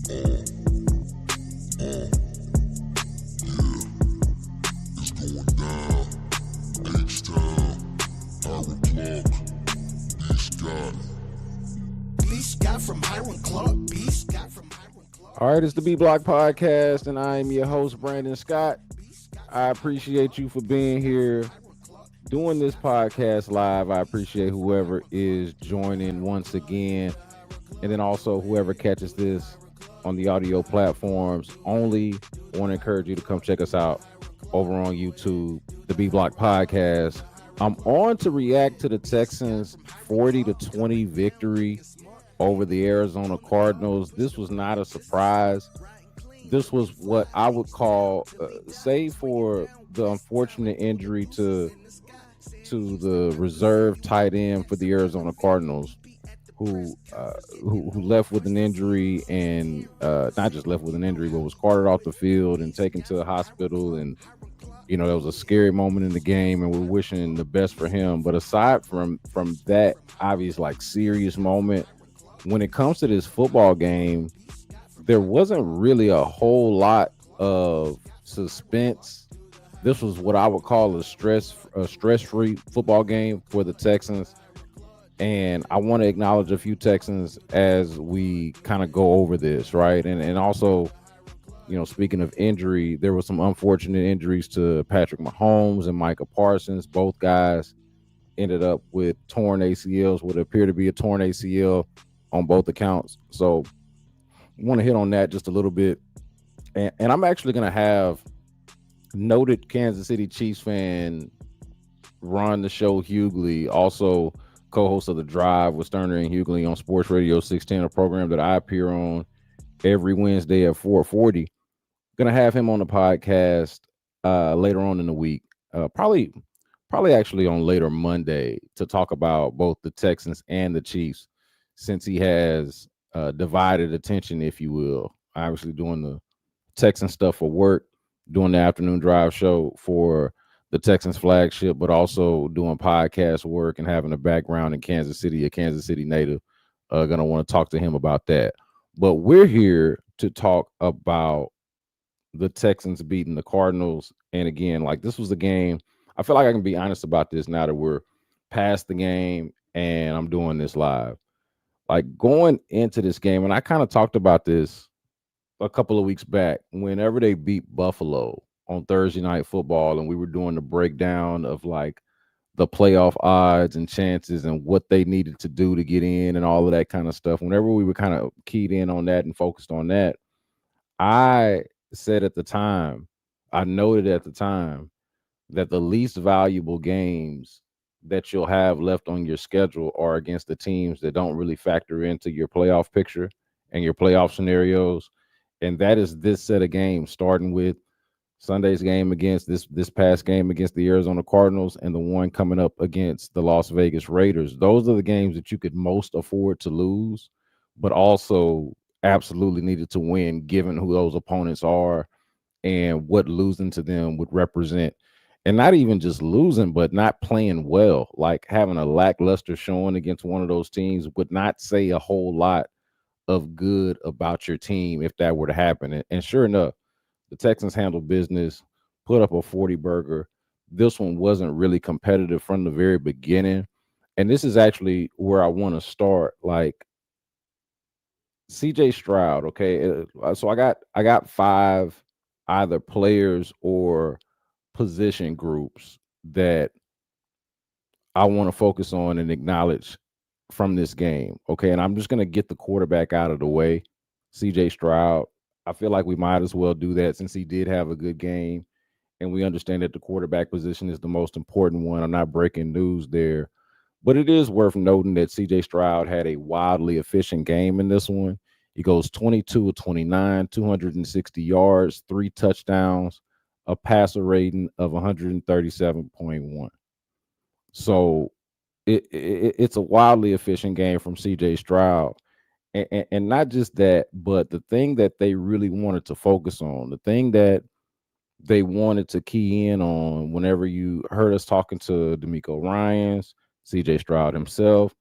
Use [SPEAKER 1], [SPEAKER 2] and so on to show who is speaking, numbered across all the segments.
[SPEAKER 1] It's going down. H-Town, Hiram Clark, B. Scott from Hiram Clark, B. Scott from Hiram Clark.
[SPEAKER 2] All right, it's the B Block Podcast, and I am your host, Brandon Scott. I appreciate you for being here doing this podcast live. I appreciate whoever is joining once again, and then also whoever catches this on the audio platforms. Only want to encourage you to come check us out over on YouTube, the B Block Podcast. I'm on to react to the Texans' 40-20 victory over the Arizona Cardinals. This was not a surprise. This was what I would call, save for the unfortunate injury to the reserve tight end for the Arizona Cardinals, who left with an injury, and not just left with an injury, but was carted off the field and taken to the hospital. And there was a scary moment in the game, and we're wishing the best for him. But aside from that obvious, serious moment, when it comes to this football game, there wasn't really a whole lot of suspense. This was what I would call a stress-free football game for the Texans. And I want to acknowledge a few Texans as we kind of go over this, right? And also, speaking of injury, there were some unfortunate injuries to Patrick Mahomes and Micah Parsons. Both guys ended up with torn ACLs, what appear to be a torn ACL on both accounts. So I want to hit on that just a little bit. And I'm actually going to have noted Kansas City Chiefs fan Ron the Show Hughley, also co-host of The Drive with Sterner and Hughley on Sports Radio 610, a program that I appear on every Wednesday at 4:40. Gonna have him on the podcast later on in the week, probably actually on later Monday, to talk about both the Texans and the Chiefs, since he has divided attention, if you will. Obviously doing the Texan stuff for work, doing the afternoon drive show for the Texans flagship, but also doing podcast work and having a background in Kansas City, a Kansas City native. Gonna want to talk to him about that. But we're here to talk about the Texans beating the Cardinals. And again, this was a game. I feel like I can be honest about this now that we're past the game and I'm doing this live. Going into this game, and I kind of talked about this a couple of weeks back, whenever they beat Buffalo on Thursday Night Football, and we were doing the breakdown of the playoff odds and chances and what they needed to do to get in and all of that kind of stuff. Whenever we were kind of keyed in on that and focused on that, I said at the time, I noted at the time, that the least valuable games that you'll have left on your schedule are against the teams that don't really factor into your playoff picture and your playoff scenarios. And that is this set of games, starting with Sunday's game against this past game against the Arizona Cardinals and the one coming up against the Las Vegas Raiders. Those are the games that you could most afford to lose, but also absolutely needed to win, given who those opponents are and what losing to them would represent. And not even just losing, but not playing well. Having a lackluster showing against one of those teams would not say a whole lot of good about your team if that were to happen. And sure enough, the Texans handled business, put up a 40-burger. This one wasn't really competitive from the very beginning. And this is actually where I want to start. CJ Stroud, okay? So I got 5 either players or position groups that I want to focus on and acknowledge from this game, okay? And I'm just going to get the quarterback out of the way, CJ Stroud. I feel like we might as well do that since he did have a good game, and we understand that the quarterback position is the most important one. I'm not breaking news there, but it is worth noting that CJ Stroud had a wildly efficient game in this one. He goes 22 of 29, 260 yards, 3 touchdowns, a passer rating of 137.1. So it's a wildly efficient game from CJ Stroud. And not just that, but the thing that they really wanted to focus on, the thing that they wanted to key in on whenever you heard us talking to D'Amico Ryans, CJ Stroud himself,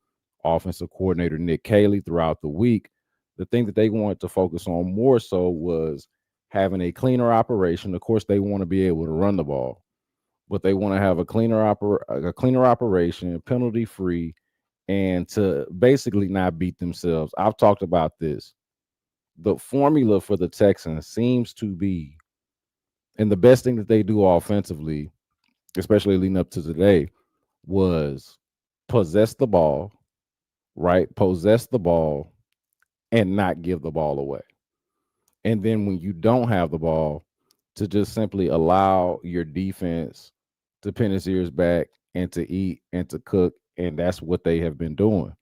[SPEAKER 2] offensive coordinator Nick Caley throughout the week, The thing that they wanted to focus on more so was having a cleaner operation. Of course, they want to be able to run the ball, but they want to have a cleaner operation, penalty free, and to basically not beat themselves. I've talked about this. The formula for the Texans seems to be, and the best thing that they do offensively, especially leading up to today, was possess the ball, right? Possess the ball and not give the ball away. And then when you don't have the ball, to just simply allow your defense to pin its ears back and to eat and to cook. And that's what they have been doing.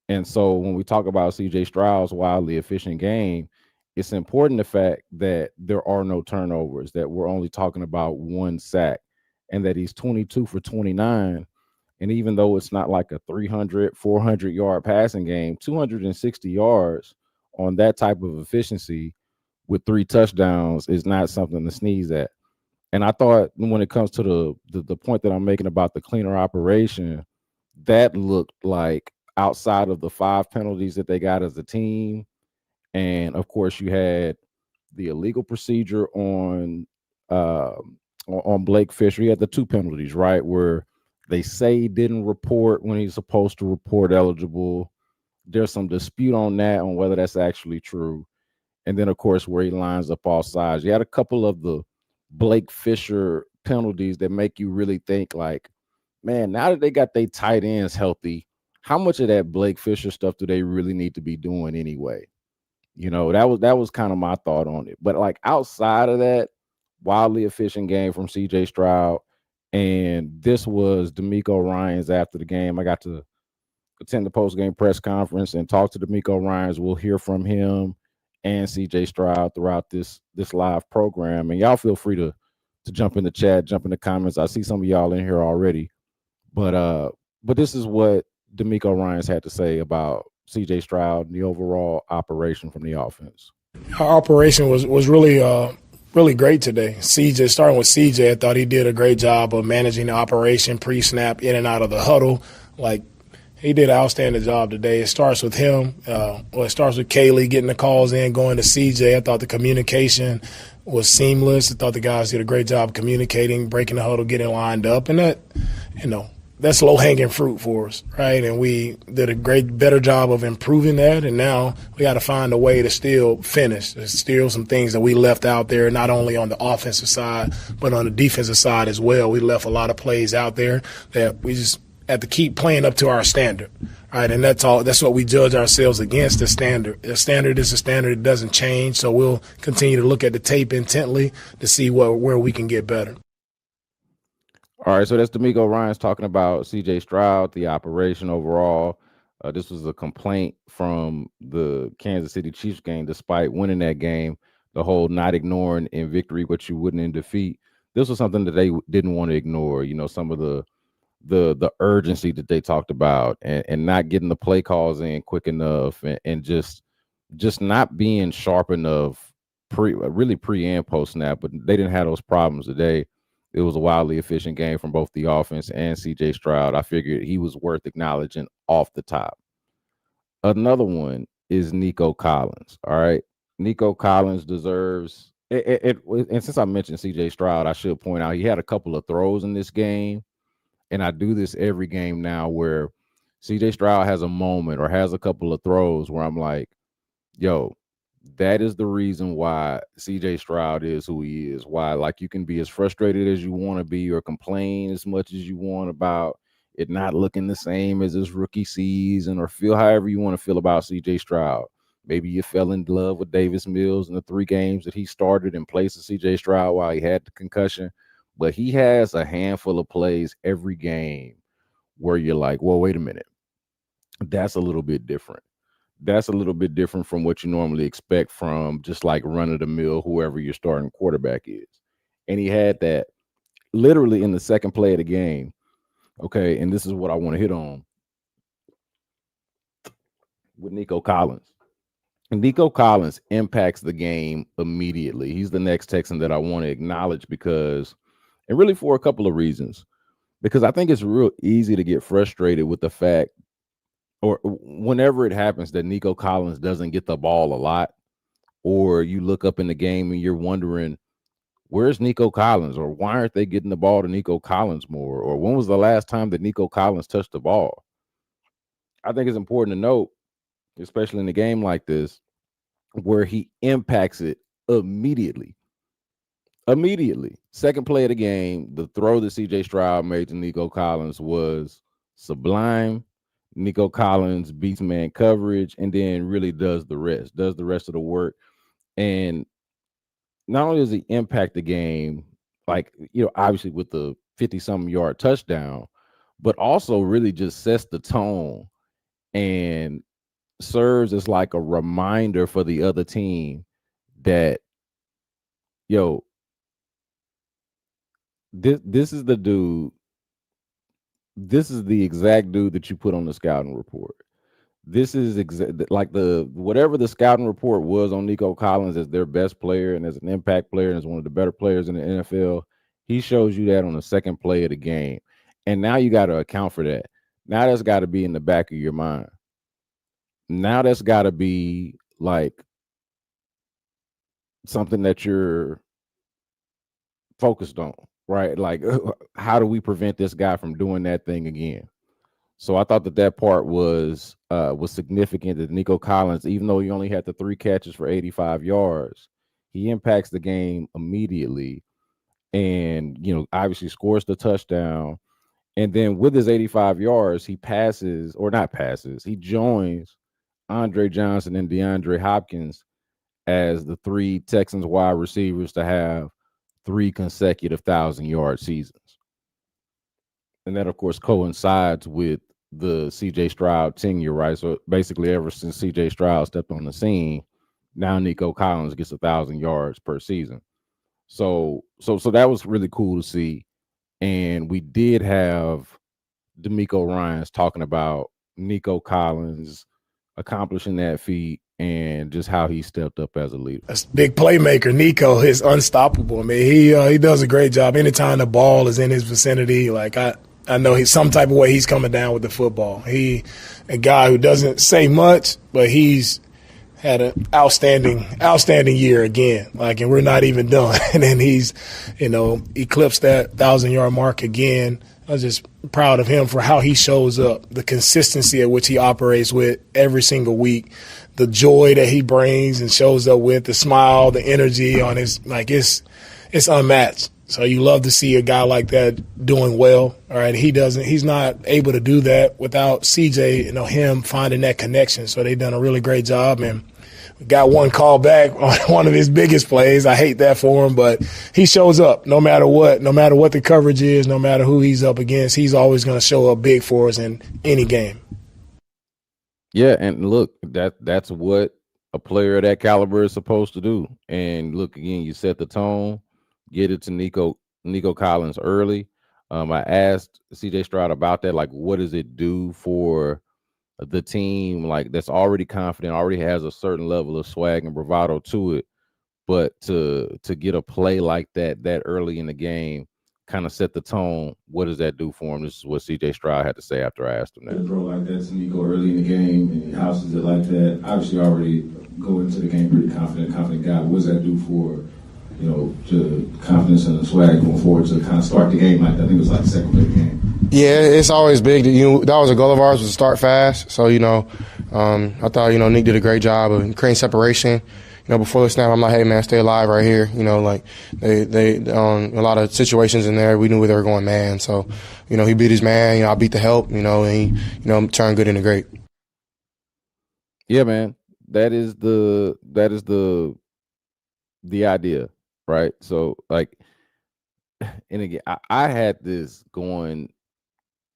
[SPEAKER 2] And so when we talk about CJ Stroud's wildly efficient game, it's important the fact that there are no turnovers, that we're only talking about one sack, and that he's 22 for 29. And even though it's not like a 300, 400-yard passing game, 260 yards on that type of efficiency with 3 touchdowns is not something to sneeze at. And I thought when it comes to the point that I'm making about the cleaner operation, that looked like outside of the 5 penalties that they got as a team, and of course you had the illegal procedure on Blake Fisher. He had the 2 penalties, right, where they say he didn't report when he's supposed to report eligible. There's some dispute on that, on whether that's actually true. And then, of course, where he lines up all sides. You had a couple of the Blake Fisher penalties that make you really think, like, man, now that they got their tight ends healthy, how much of that Blake Fisher stuff do they really need to be doing anyway? That was kind of my thought on it. But like outside of that, wildly efficient game from CJ Stroud. And this was D'Amico Ryans after the game. I got to attend the post-game press conference and talk to D'Amico Ryans. We'll hear from him and CJ Stroud throughout this live program. And y'all feel free to jump in the chat, jump in the comments. I see some of y'all in here already. But this is what D'Amico Ryans had to say about CJ Stroud and the overall operation from the offense.
[SPEAKER 3] Our operation was really great today. CJ, starting with CJ, I thought he did a great job of managing the operation, pre-snap, in and out of the huddle. Like, he did an outstanding job today. It starts with him. It starts with Kaylee getting the calls in, going to CJ. I thought the communication was seamless. I thought the guys did a great job communicating, breaking the huddle, getting lined up. And that, that's low-hanging fruit for us, right? And we did a better job of improving that, and now we got to find a way to still finish. There's still some things that we left out there, not only on the offensive side, but on the defensive side as well. We left a lot of plays out there that we just have to keep playing up to our standard, right? And that's all. That's what we judge ourselves against, the standard. The standard is the standard. It doesn't change, so we'll continue to look at the tape intently to see where we can get better.
[SPEAKER 2] All right, so that's D'Amico Ryans talking about CJ Stroud, the operation overall. This was a complaint from the Kansas City Chiefs game, despite winning that game, the whole not ignoring in victory what you wouldn't in defeat. This was something that they didn't want to ignore. Some of the urgency that they talked about, and not getting the play calls in quick enough, and just not being sharp enough pre and post snap. But they didn't have those problems today. It was a wildly efficient game from both the offense and CJ Stroud. I figured he was worth acknowledging off the top. Another one is Nico Collins. All right. Nico Collins deserves it. And since I mentioned CJ Stroud, I should point out he had a couple of throws in this game. And I do this every game now where CJ Stroud has a moment or has a couple of throws where I'm like, yo, that is the reason why CJ Stroud is who he is. Why, like, you can be as frustrated as you want to be or complain as much as you want about it not looking the same as his rookie season, or feel however you want to feel about CJ Stroud. Maybe you fell in love with Davis Mills in the 3 games that he started in place of CJ Stroud while he had the concussion. But he has a handful of plays every game where you're like, well, wait a minute. That's a little bit different. That's a little bit different from what you normally expect from just like run-of-the-mill, whoever your starting quarterback is. And he had that literally in the second play of the game. Okay, and this is what I want to hit on with Nico Collins. And Nico Collins impacts the game immediately. He's the next Texan that I want to acknowledge because, and really for a couple of reasons, because I think it's real easy to get frustrated with the fact, or whenever it happens that Nico Collins doesn't get the ball a lot, or you look up in the game and you're wondering, where's Nico Collins, or why aren't they getting the ball to Nico Collins more, or when was the last time that Nico Collins touched the ball? I think it's important to note, especially in a game like this, where he impacts it immediately. Immediately. Second play of the game, the throw that CJ Stroud made to Nico Collins was sublime. Nico Collins beats man coverage and then really does the rest of the work. And not only does he impact the game, like, obviously with the 50-something yard touchdown, but also really just sets the tone and serves as like a reminder for the other team that, yo, this is the dude. This is the exact dude that you put on the scouting report. This is like the whatever the scouting report was on Nico Collins as their best player and as an impact player and as one of the better players in the NFL. He shows you that on the second play of the game, and now you got to account for that. Now that's got to be in the back of your mind. Now that's got to be like something that you're focused on, right? Like, how do we prevent this guy from doing that thing again? So I thought that part was significant, that Nico Collins, even though he only had the 3 catches for 85 yards, he impacts the game immediately, and obviously scores the touchdown. And then with his 85 yards, he he joins Andre Johnson and DeAndre Hopkins as the 3 Texans wide receivers to have 3 consecutive 1,000-yard seasons. And that, of course, coincides with the CJ Stroud tenure, right? So basically, ever since CJ Stroud stepped on the scene, now Nico Collins gets 1,000 yards per season. So that was really cool to see. And we did have D'Amico Ryans talking about Nico Collins accomplishing that feat and just how he stepped up as a leader.
[SPEAKER 3] That's big playmaker. Nico is unstoppable. I mean, he does a great job. Anytime the ball is in his vicinity, like I know he's some type of way he's coming down with the football. He a guy who doesn't say much, but he's had an outstanding year again. Like, and we're not even done. And then he's, eclipsed that 1,000-yard mark again. I was just proud of him for how he shows up, the consistency at which he operates with every single week, the joy that he brings and shows up with, the smile, the energy on his, like, it's unmatched. So you love to see a guy like that doing well. All right, he's not able to do that without CJ, him finding that connection. So they've done a really great job, and we got one call back on one of his biggest plays. I hate that for him, but he shows up no matter what the coverage is, no matter who he's up against. He's always going to show up big for us in any game.
[SPEAKER 2] Yeah, and look, that's what a player of that caliber is supposed to do. And look, again, you set the tone, get it to Nico Collins early. I asked CJ Stroud about that, like, what does it do for the team, like, that's already confident, already has a certain level of swag and bravado to it, but to get a play like that early in the game, kind of set the tone. What does that do for him? This is what CJ Stroud had to say after I asked him that.
[SPEAKER 4] A throw like that to Nico early in the game, and he houses it like that. Obviously, already go into the game pretty confident guy. What does that do for, to confidence and the swag going forward to kind of start the game like that? I think it was like the second play of the game.
[SPEAKER 5] Yeah, it's always big. That was a goal of ours, was to start fast. So, I thought, Nick did a great job of creating separation. Before the snap, I'm like, hey, man, stay alive right here. Like they a lot of situations in there, we knew where they were going, man. So, he beat his man. I beat the help, and he, turned good into great.
[SPEAKER 2] Yeah, man, that is the idea, right? So, like, and again, I had this going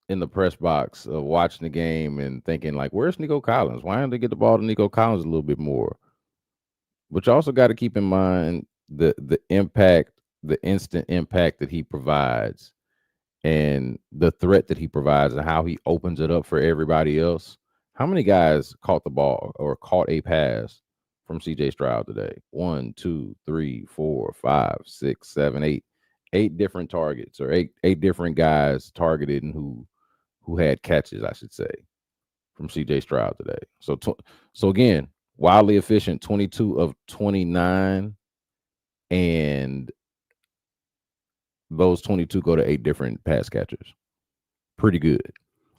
[SPEAKER 2] in the press box of watching the game and thinking, like, where's Nico Collins? Why don't they get the ball to Nico Collins a little bit more? But you also got to keep in mind the impact, the instant impact that he provides, and the threat that he provides, and how he opens it up for everybody else. How many guys caught the ball or caught a pass from CJ Stroud today? 1, 2, 3, 4, 5, 6, 7, 8. 8 different targets, or eight different guys targeted and who had catches, I should say, from CJ Stroud today. So again, wildly efficient, 22 of 29, and those 22 go to 8 different pass catchers. Pretty good.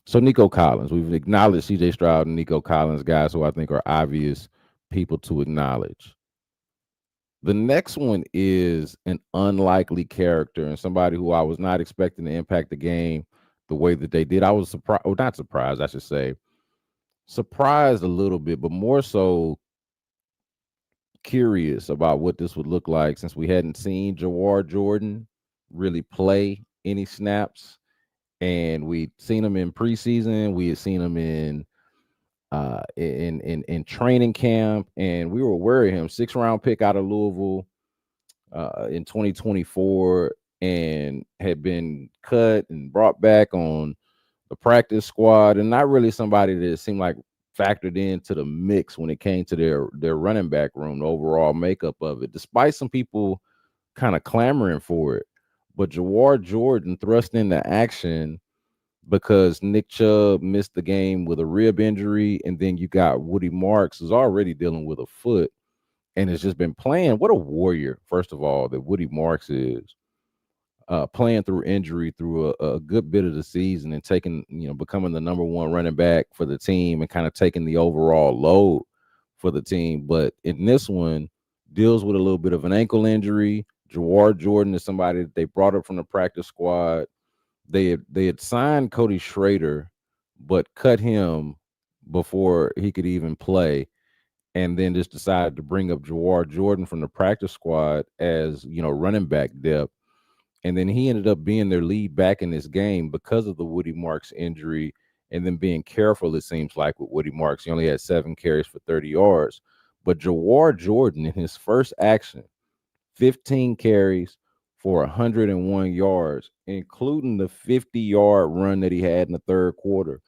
[SPEAKER 2] So Nico Collins, we've acknowledged CJ Stroud and Nico Collins, guys who I think are obvious people to acknowledge. The next one is an unlikely character and somebody who I was not expecting to impact the game the way that they did. I was surprised, or not surprised, I should say, surprised a little bit, but more so curious about what this would look like since we hadn't seen Jawar Jordan really play any snaps. And we'd seen him in preseason, we had seen him in training camp, and we were aware of him. 6th-round pick out of Louisville in 2024, and had been cut and brought back on the practice squad, and not really somebody that seemed like factored into the mix when it came to their running back room, the overall makeup of it, despite some people kind of clamoring for it. But Jawar Jordan thrust into action because Nick Chubb missed the game with a rib injury, and then you got Woody Marks, who's already dealing with a foot and has just been playing. What a warrior, first of all, that Woody Marks is. Playing through injury through a good bit of the season and taking, becoming the number 1 running back for the team and kind of taking the overall load for the team. But in this one, deals with a little bit of an ankle injury. Jawar Jordan is somebody that they brought up from the practice squad. They had signed Cody Schrader, but cut him before he could even play, and then just decided to bring up Jawar Jordan from the practice squad as, running back depth. And then he ended up being their lead back in this game because of the Woody Marks injury, and then being careful, it seems like, with Woody Marks. He only had 7 carries for 30 yards. But Jawar Jordan, in his first action, 15 carries for 101 yards, including the 50-yard run that he had in the third quarter.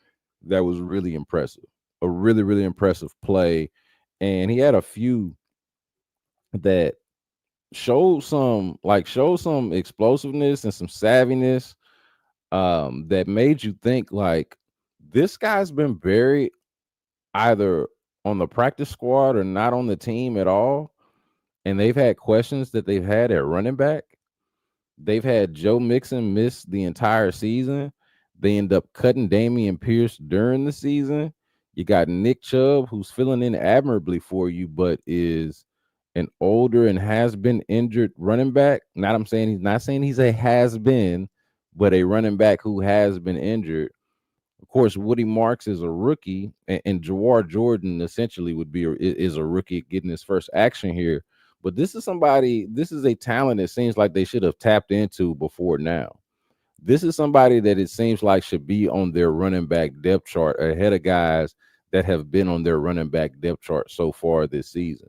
[SPEAKER 2] That was really impressive. A really, really impressive play. And he had a few that showed some explosiveness and some savviness that made you think, like, this guy's been buried either on the practice squad or not on the team at all. And they've had questions that they've had at running back. They've had Joe Mixon miss the entire season. They end up cutting Dameon Pierce during the season. You got Nick Chubb, who's filling in admirably for you, but is an older and has been injured running back. Not saying he's a has been, but a running back who has been injured. Of course, Woody Marks is a rookie, and Jawar Jordan essentially is a rookie getting his first action here. But this is a talent that seems like they should have tapped into before now. This is somebody that it seems like should be on their running back depth chart ahead of guys that have been on their running back depth chart so far this season.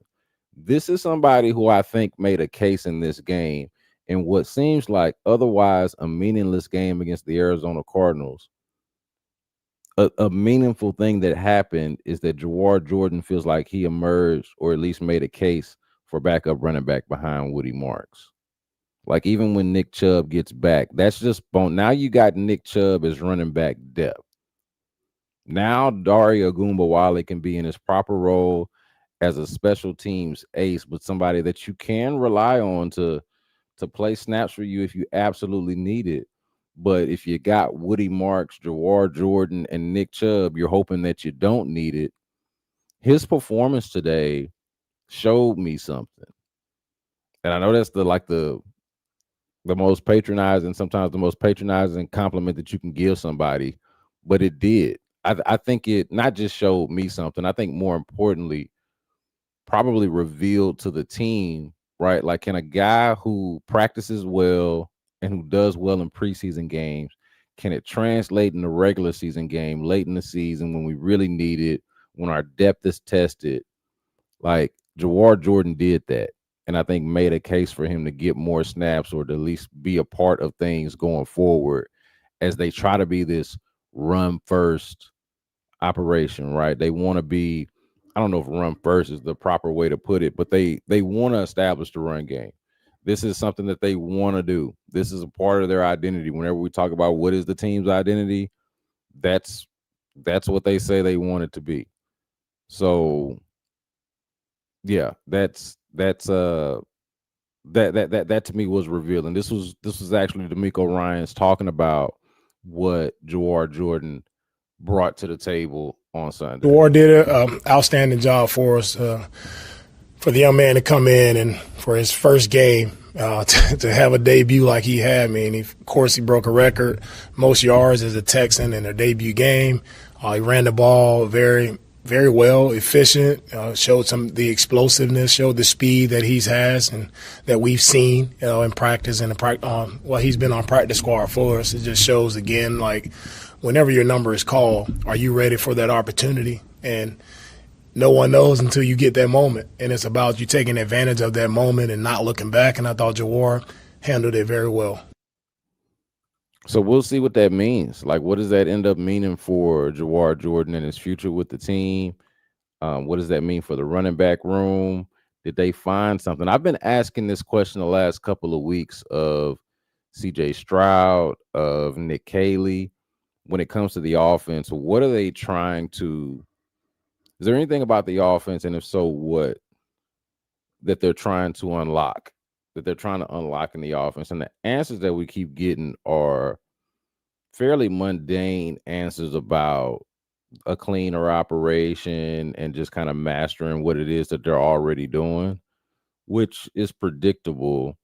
[SPEAKER 2] This is somebody who I think made a case in this game, in what seems like otherwise a meaningless game against the Arizona Cardinals. A meaningful thing that happened is that Jawar Jordan feels like he emerged, or at least made a case for backup running back behind Woody Marks. Like, even when Nick Chubb gets back, that's just bone. Now you got Nick Chubb as running back depth. Now Dario Ogunbowale can be in his proper role as a special teams ace, but somebody that you can rely on to play snaps for you if you absolutely need it. But if you got Woody Marks, Jawar Jordan, and Nick Chubb, you're hoping that you don't need it. His performance today showed me something. And I know that's the most patronizing, sometimes the most patronizing compliment that you can give somebody, but it did. I think it not just showed me something. I think more importantly, probably revealed to the team, right? Like, can a guy who practices well and who does well in preseason games, can it translate in the regular season game late in the season when we really need it, when our depth is tested? Like, Jawar Jordan did that, and I think made a case for him to get more snaps, or to at least be a part of things going forward as they try to be this run first operation, right? They want to be, I don't know if run first is the proper way to put it, but they want to establish the run game. This is something that they want to do. This is a part of their identity. Whenever we talk about what is the team's identity, that's That's what they say they want it to be. So yeah, that to me was revealing. This was actually D'Amico Ryans talking about what Jawar Jordan brought to the table on Sunday.
[SPEAKER 3] War did an outstanding job for us, for the young man to come in and for his first game to have a debut like he had. I mean, of course, he broke a record, most yards as a Texan in a debut game. He ran the ball very, very well, efficient, showed the explosiveness, showed the speed that he has and that we've seen in practice and he's been on practice squad for us. It just shows again, like, whenever your number is called, are you ready for that opportunity? And no one knows until you get that moment. And it's about you taking advantage of that moment and not looking back. And I thought Jawar handled it very well.
[SPEAKER 2] So we'll see what that means. Like, what does that end up meaning for Jawar Jordan and his future with the team? What does that mean for the running back room? Did they find something? I've been asking this question the last couple of weeks of CJ Stroud, of Nick Caley, when it comes to the offense. What are they trying to? Is there anything about the offense, and if so, what, that they're trying to unlock? That they're trying to unlock in the offense? And the answers that we keep getting are fairly mundane answers about a cleaner operation and just kind of mastering what it is that they're already doing, which is predictable.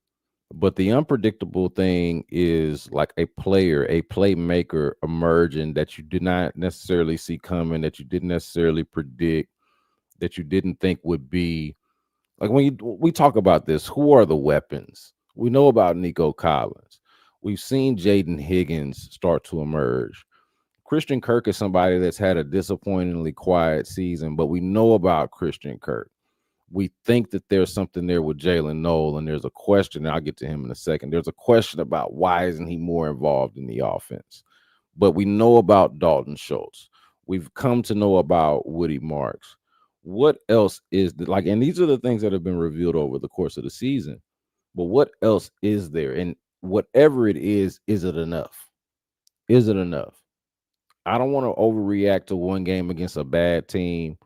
[SPEAKER 2] But the unpredictable thing is like a player, a playmaker emerging that you did not necessarily see coming, that you didn't necessarily predict, that you didn't think would be. Like, when we talk about this, who are the weapons? We know about Nico Collins. We've seen Jaden Higgins start to emerge. Christian Kirk is somebody that's had a disappointingly quiet season, but we know about Christian Kirk. We think that there's something there with Jalen Noel, and there's a question, and I'll get to him in a second. There's a question about why isn't he more involved in the offense? But we know about Dalton Schultz. We've come to know about Woody Marks. What else is like, and these are the things that have been revealed over the course of the season. But what else is there? And whatever it is it enough? Is it enough? I don't want to overreact to one game against a bad team,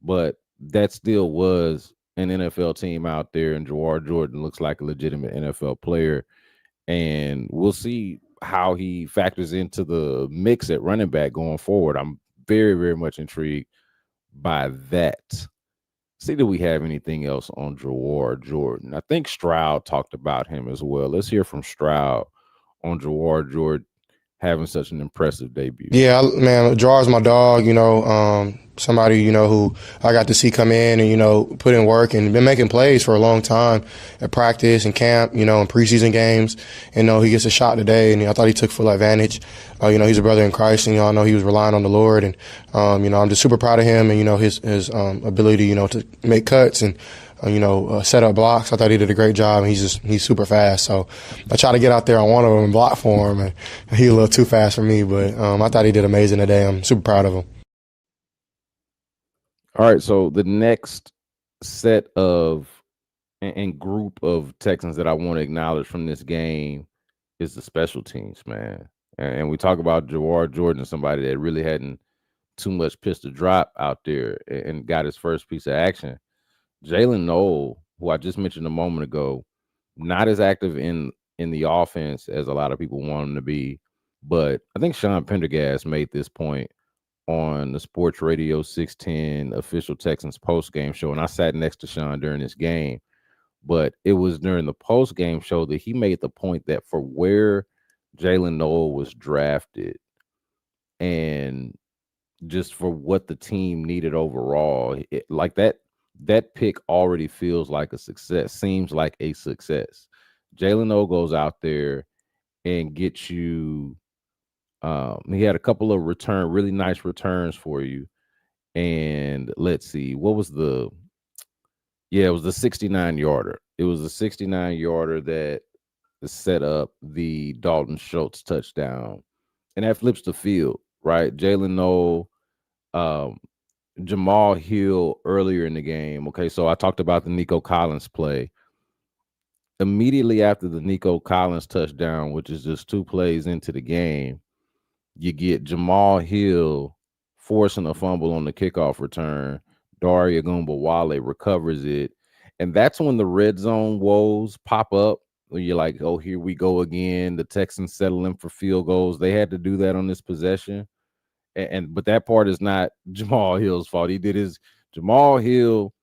[SPEAKER 2] but that still was an NFL team out there, and Jawar Jordan looks like a legitimate NFL player. And we'll see how he factors into the mix at running back going forward. I'm very, very much intrigued by that. See, do we have anything else on Jawar Jordan? I think Stroud talked about him as well. Let's hear from Stroud on Jawar Jordan having such an impressive debut.
[SPEAKER 5] Yeah, man, Jar's my dog, somebody, who I got to see come in and, put in work and been making plays for a long time at practice and camp, in preseason games. And, he gets a shot today, and I thought he took full advantage. He's a brother in Christ, and, I know he was relying on the Lord. And, I'm just super proud of him and, his ability, to make cuts and, set up blocks. I thought he did a great job, and he's super fast. So I tried to get out there on one of them and block for him, and he a little too fast for me. But I thought he did amazing today. I'm super proud of him.
[SPEAKER 2] All right, so the next set of and group of Texans that I want to acknowledge from this game is the special teams, man. And we talk about Jawar Jordan, somebody that really hadn't too much pistol drop out there and got his first piece of action. Jalen Noel, who I just mentioned a moment ago, not as active in the offense as a lot of people want him to be. But I think Sean Pendergast made this point on the Sports Radio 610 official Texans post-game show, and I sat next to Sean during this game. But it was during the post-game show that he made the point that for where Jalen Noel was drafted and just for what the team needed overall, like that pick already feels like a success, seems like a success. Jalen Noel goes out there and gets you. He had a couple of really nice returns for you. And let's see, what was it was the 69 yarder. It was the 69 yarder that set up the Dalton Schultz touchdown. And that flips the field, right? Jalen Noel, Jamal Hill earlier in the game. Okay, so I talked about the Nico Collins play. Immediately after the Nico Collins touchdown, which is just 2 plays into the game, you get Jamal Hill forcing a fumble on the kickoff return. Daria Gumbawale recovers it. And that's when the red zone woes pop up. When you're like, oh, here we go again. The Texans settling for field goals. They had to do that on this possession. But that part is not Jamal Hill's fault. He did his Jamal Hill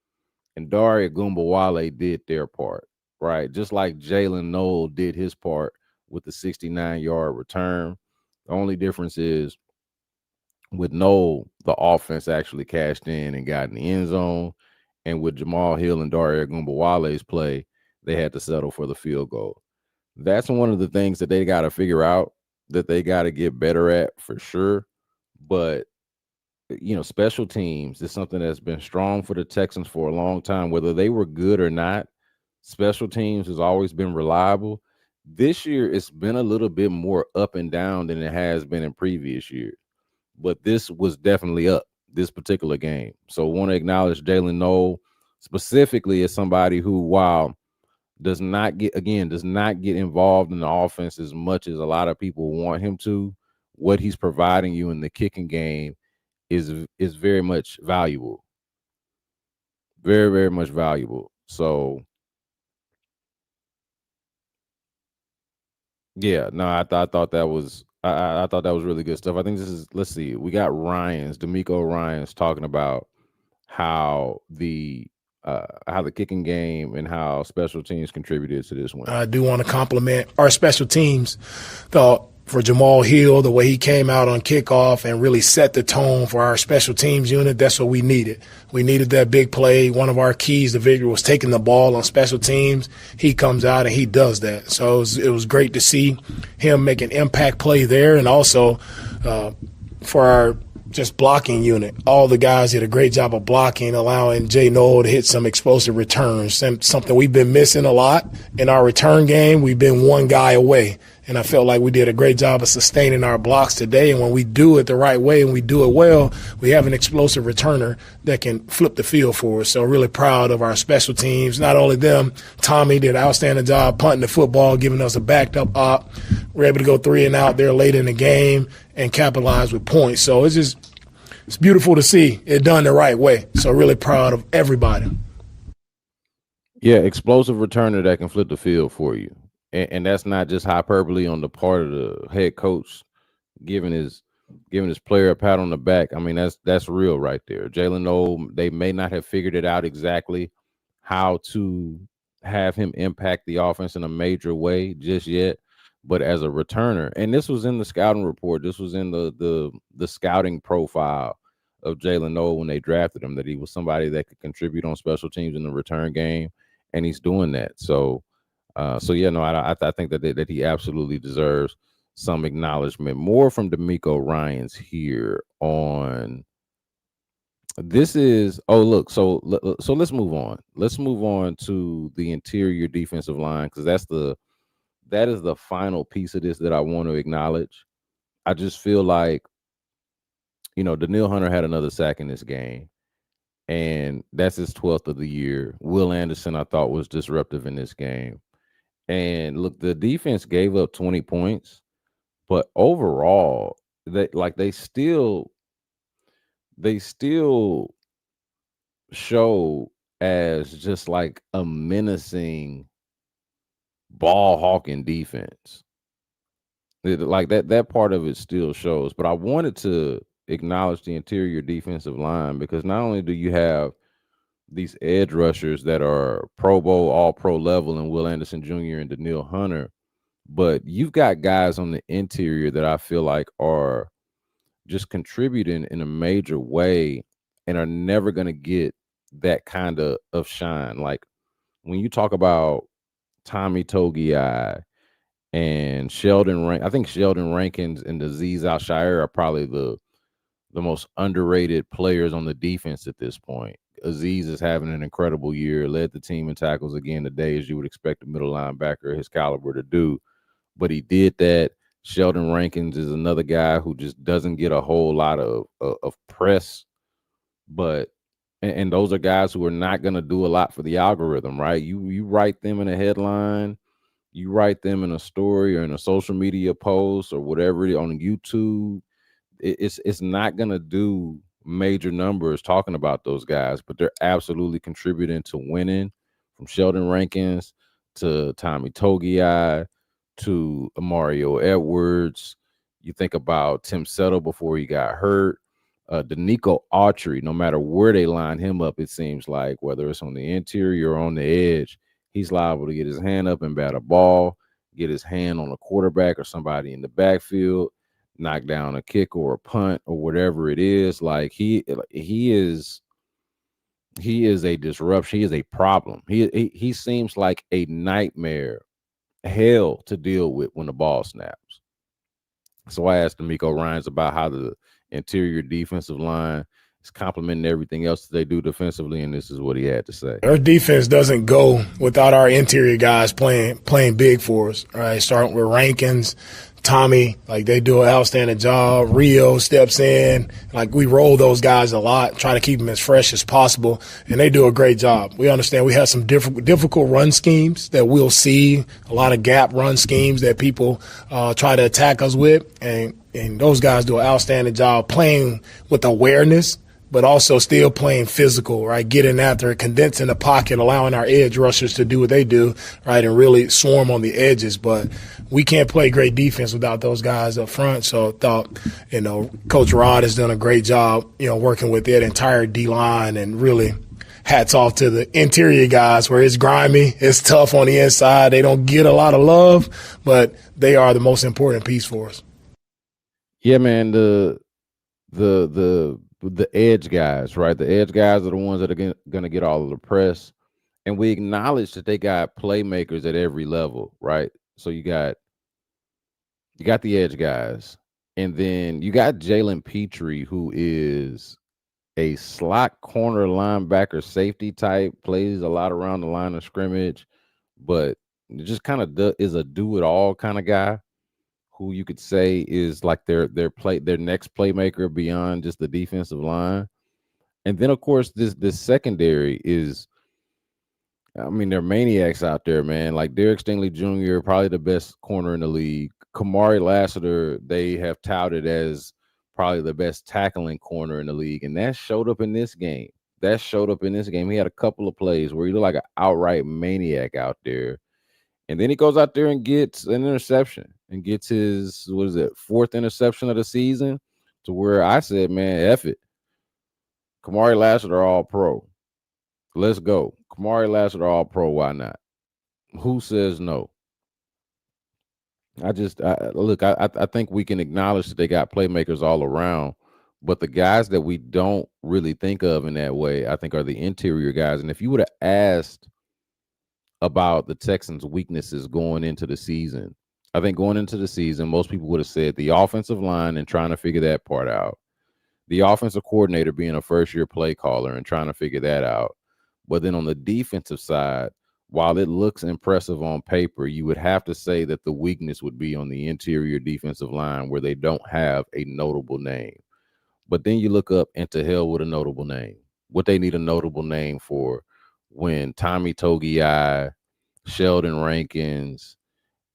[SPEAKER 2] and Daria Gumbawale did their part, right? Just like Jalen Noel did his part with the 69-yard return. The only difference is with Noel, the offense actually cashed in and got in the end zone. And with Jamal Hill and Daria Gumbawale's play, they had to settle for the field goal. That's one of the things that they got to figure out, that they got to get better at for sure. But special teams is something that's been strong for the Texans for a long time. Whether they were good or not, special teams has always been reliable. This year, it's been a little bit more up and down than it has been in previous years. But this was definitely up, this particular game. So I want to acknowledge Jalen Noel specifically as somebody who, while does not get involved in the offense as much as a lot of people want him to, what he's providing you in the kicking game is very much valuable. Very, very much valuable. So yeah, no, I thought that was I thought that was really good stuff. I think this is, let's see, we got D'Amico Ryans talking about how the kicking game and how special teams contributed to this win.
[SPEAKER 3] I do want to compliment our special teams, for Jamal Hill, the way he came out on kickoff and really set the tone for our special teams unit. That's what we needed. We needed that big play. One of our keys to victory was taking the ball on special teams. He comes out and he does that. So it was great to see him make an impact play there. And also for our just blocking unit, all the guys did a great job of blocking, allowing Jay Noel to hit some explosive returns, something we've been missing a lot in our return game. We've been one guy away. And I felt like we did a great job of sustaining our blocks today. And when we do it the right way and we do it well, we have an explosive returner that can flip the field for us. So really proud of our special teams. Not only them, Tommy did an outstanding job punting the football, giving us a backed up op. We're able to go 3 and out there late in the game and capitalize with points. So it's beautiful to see it done the right way. So really proud of everybody.
[SPEAKER 2] Yeah, explosive returner that can flip the field for you. And that's not just hyperbole on the part of the head coach giving his player a pat on the back. I mean, that's real right there. Jalen Noel, they may not have figured it out exactly how to have him impact the offense in a major way just yet, but as a returner, and this was in the scouting report, this was in the scouting profile of Jalen Noel when they drafted him, that he was somebody that could contribute on special teams in the return game, and he's doing that. So yeah, no, I think that he absolutely deserves some acknowledgement. More from D'Amico Ryans here on this is. Oh, look, so let's move on. Let's move on to the interior defensive line, because that is the final piece of this that I want to acknowledge. I just feel like, Daniil Hunter had another sack in this game, and that's his 12th of the year. Will Anderson, I thought, was disruptive in this game. And look, the defense gave up 20 points, but overall, they still show as just like a menacing ball hawking defense. Like that part of it still shows. But I wanted to acknowledge the interior defensive line, because not only do you have these edge rushers that are Pro Bowl, All-Pro level, and Will Anderson Jr. and Daniil Hunter, but you've got guys on the interior that I feel like are just contributing in a major way and are never going to get that kind of shine. Like when you talk about Tommy Togiai and I think Sheldon Rankins and Azeez Al-Shaair are probably the most underrated players on the defense at this point. Azeez is having an incredible year, led the team in tackles again today, as you would expect a middle linebacker his caliber to do. But he did that. Sheldon Rankins is another guy who just doesn't get a whole lot of press. But and those are guys who are not going to do a lot for the algorithm, right? You write them in a headline, you write them in a story or in a social media post or whatever on YouTube, it's not gonna do major numbers talking about those guys, but they're absolutely contributing to winning. From Sheldon Rankins to Tommy Togiai to Mario Edwards. You think about Tim Settle before he got hurt. Danico Autry, no matter where they line him up, it seems like whether it's on the interior or on the edge, he's liable to get his hand up and bat a ball, get his hand on a quarterback or somebody in the backfield, knock down a kick or a punt or whatever it is. Like he is a disruption. He is a problem. He seems like a nightmare, hell to deal with when the ball snaps. So I asked D'Amico Ryans about how the interior defensive line is complementing everything else that they do defensively, and this is what he had to say.
[SPEAKER 3] Our defense doesn't go without our interior guys playing big for us. All right, starting with Rankins, Tommy, like they do an outstanding job. Rio steps in. Like we roll those guys a lot, try to keep them as fresh as possible, and they do a great job. We understand we have some difficult run schemes that we'll see, a lot of gap run schemes that people try to attack us with, and those guys do an outstanding job playing with awareness, but also still playing physical, right? Getting after it, condensing the pocket, allowing our edge rushers to do what they do, right, and really swarm on the edges. But we can't play great defense without those guys up front. So I thought, Coach Rod has done a great job, working with that entire D-line, and really hats off to the interior guys where it's grimy, it's tough on the inside. They don't get a lot of love, but they are the most important piece for us.
[SPEAKER 2] Yeah, man, the edge guys, right? The edge guys are the ones that are going to get all of the press. And we acknowledge that they got playmakers at every level, right? So you got the edge guys. And then you got Jalen Petrie, who is a slot corner linebacker safety type, plays a lot around the line of scrimmage, but just kind of is a do-it-all kind of guy, who you could say is like their next playmaker beyond just the defensive line. And then of course this secondary is, I mean, they're maniacs out there, man. Like Derek Stingley Jr., probably the best corner in the league. Kamari Lassiter, they have touted as probably the best tackling corner in the league. And that showed up in this game. He had a couple of plays where he looked like an outright maniac out there. And then he goes out there and gets an interception and gets his, fourth interception of the season, to where I said, man, F it. Kamari Lassiter all pro. Let's go. Kamari Lassiter all pro. Why not? Who says no? I think we can acknowledge that they got playmakers all around, but the guys that we don't really think of in that way, I think, are the interior guys. And if you would have asked about the Texans' weaknesses going into the season, I think going into the season, most people would have said the offensive line and trying to figure that part out. The offensive coordinator being a first-year play caller and trying to figure that out. But then on the defensive side, while it looks impressive on paper, you would have to say that the weakness would be on the interior defensive line, where they don't have a notable name. But then you look up, and to hell with a notable name. What they need a notable name for when Tommy Togiai, Sheldon Rankins,